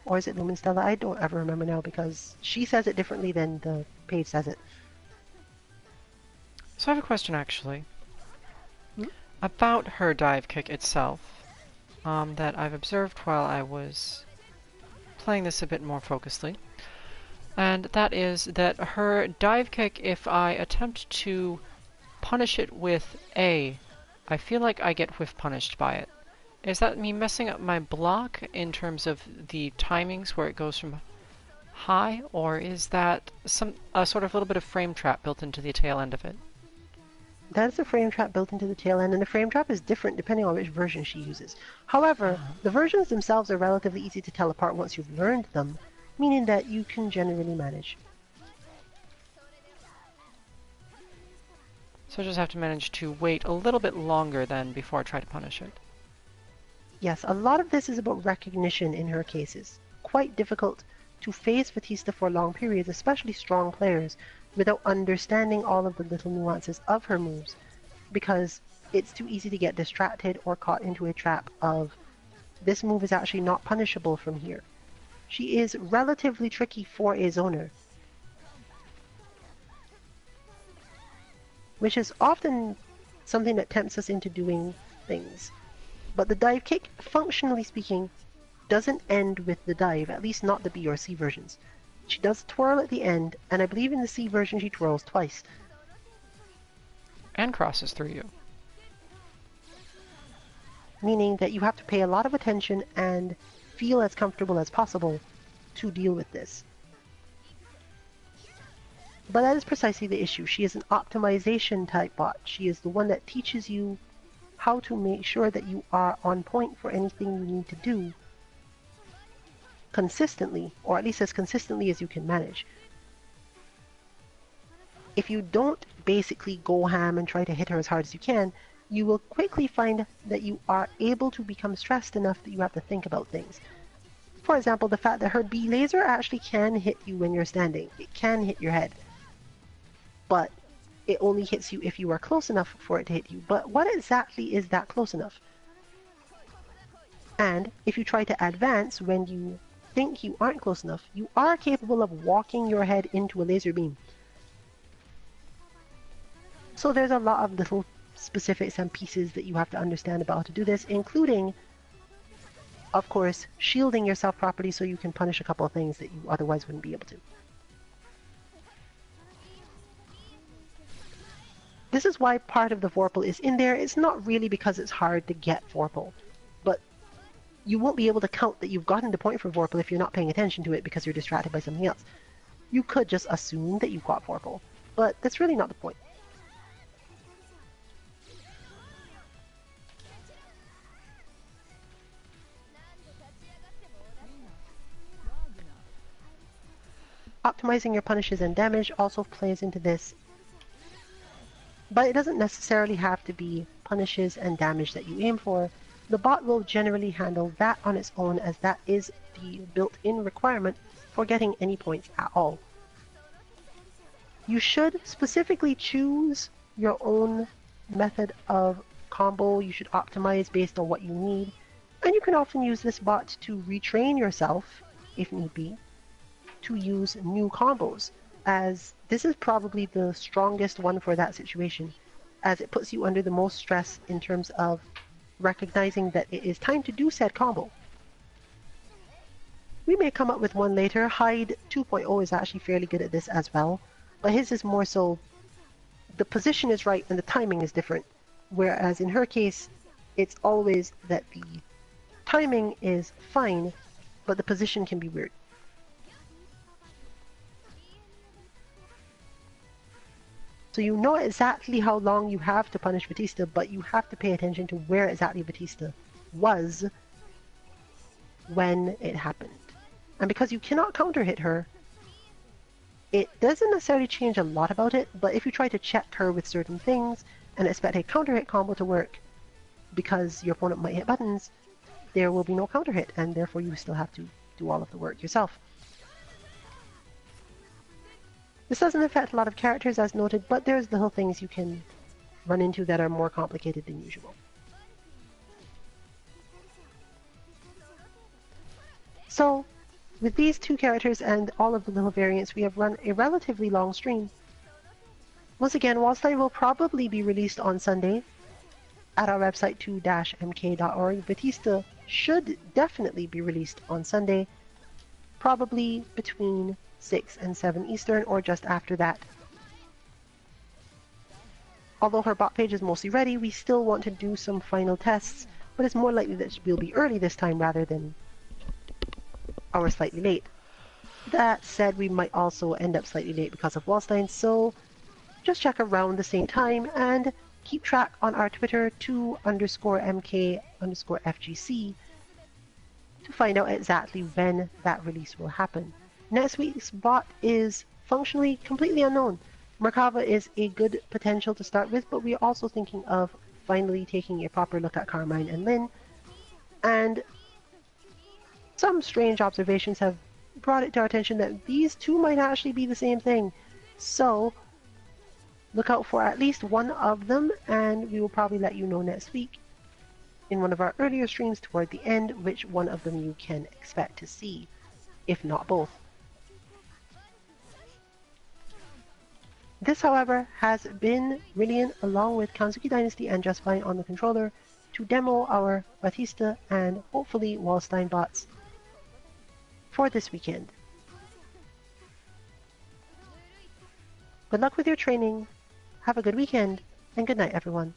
Or is it Lumen Stella? I don't ever remember now because she says it differently than the page says it. So I have a question actually. About her dive kick itself that I've observed while I was playing this a bit more focusedly. And that is that her dive kick, if I attempt to punish it with A, I feel like I get whiff punished by it. Is that me messing up my block in terms of the timings where it goes from high, or is that a sort of little bit of frame trap built into the tail end of it? That is a frame trap built into the tail end, and the frame trap is different depending on which version she uses. However, the versions themselves are relatively easy to tell apart once you've learned them, meaning that you can generally manage. So I just have to manage to wait a little bit longer then before I try to punish it. Yes, a lot of this is about recognition in her cases. Quite difficult to face Vatista for long periods, especially strong players, without understanding all of the little nuances of her moves, because it's too easy to get distracted or caught into a trap of this move is actually not punishable from here. She is relatively tricky for a zoner, which is often something that tempts us into doing things. But the dive kick, functionally speaking, doesn't end with the dive, at least not the B or C versions. She does twirl at the end, and I believe in the C version she twirls twice. And crosses through you. Meaning that you have to pay a lot of attention and feel as comfortable as possible to deal with this. But that is precisely the issue. She is an optimization type bot. She is the one that teaches you how to make sure that you are on point for anything you need to do consistently, or at least as consistently as you can manage. If you don't basically go ham and try to hit her as hard as you can, you will quickly find that you are able to become stressed enough that you have to think about things. For example, the fact that her B laser actually can hit you when you're standing. It can hit your head. But it only hits you if you are close enough for it to hit you. But what exactly is that close enough? And if you try to advance when you think you aren't close enough, you are capable of walking your head into a laser beam. So there's a lot of little specifics and pieces that you have to understand about how to do this, including, of course, shielding yourself properly so you can punish a couple of things that you otherwise wouldn't be able to. This is why part of the Vorpal is in there. It's not really because it's hard to get Vorpal, but you won't be able to count that you've gotten the point for Vorpal if you're not paying attention to it because you're distracted by something else. You could just assume that you've got Vorpal, but that's really not the point. Optimizing your punishes and damage also plays into this, but it doesn't necessarily have to be punishes and damage that you aim for. The bot will generally handle that on its own, as that is the built-in requirement for getting any points at all. You should specifically choose your own method of combo. You should optimize based on what you need, and you can often use this bot to retrain yourself, if need be, to use new combos, as this is probably the strongest one for that situation, as it puts you under the most stress in terms of recognizing that it is time to do said combo. We may come up with one later. Hyde 2.0 is actually fairly good at this as well, but his is more so the position is right and the timing is different, whereas in her case it's always that the timing is fine but the position can be weird. So you know exactly how long you have to punish Vatista, but you have to pay attention to where exactly Vatista was when it happened. And because you cannot counter hit her, it doesn't necessarily change a lot about it, but if you try to check her with certain things and expect a counter hit combo to work because your opponent might hit buttons, there will be no counter hit, and therefore you still have to do all of the work yourself. This doesn't affect a lot of characters as noted, but there's little things you can run into that are more complicated than usual. So, with these two characters and all of the little variants, we have run a relatively long stream. Once again, Waldstein will probably be released on Sunday at our website 2-mk.org. Vatista should definitely be released on Sunday, probably between 6 and 7 Eastern, or just after that. Although her bot page is mostly ready, we still want to do some final tests, but it's more likely that we'll be early this time rather than or slightly late. That said, we might also end up slightly late because of Waldstein, so just check around the same time and keep track on our Twitter 2_MK_FGC to find out exactly when that release will happen. Next week's bot is functionally completely unknown. Merkava is a good potential to start with, but we are also thinking of finally taking a proper look at Carmine and Lynn, and some strange observations have brought it to our attention that these two might actually be the same thing. So look out for at least one of them, and we will probably let you know next week in one of our earlier streams toward the end which one of them you can expect to see, if not both. This, however, has been Rillian along with Kanzuki Dynasty and Just Fine on the controller to demo our Vatista and hopefully Waldstein bots for this weekend. Good luck with your training. Have a good weekend, and good night, everyone.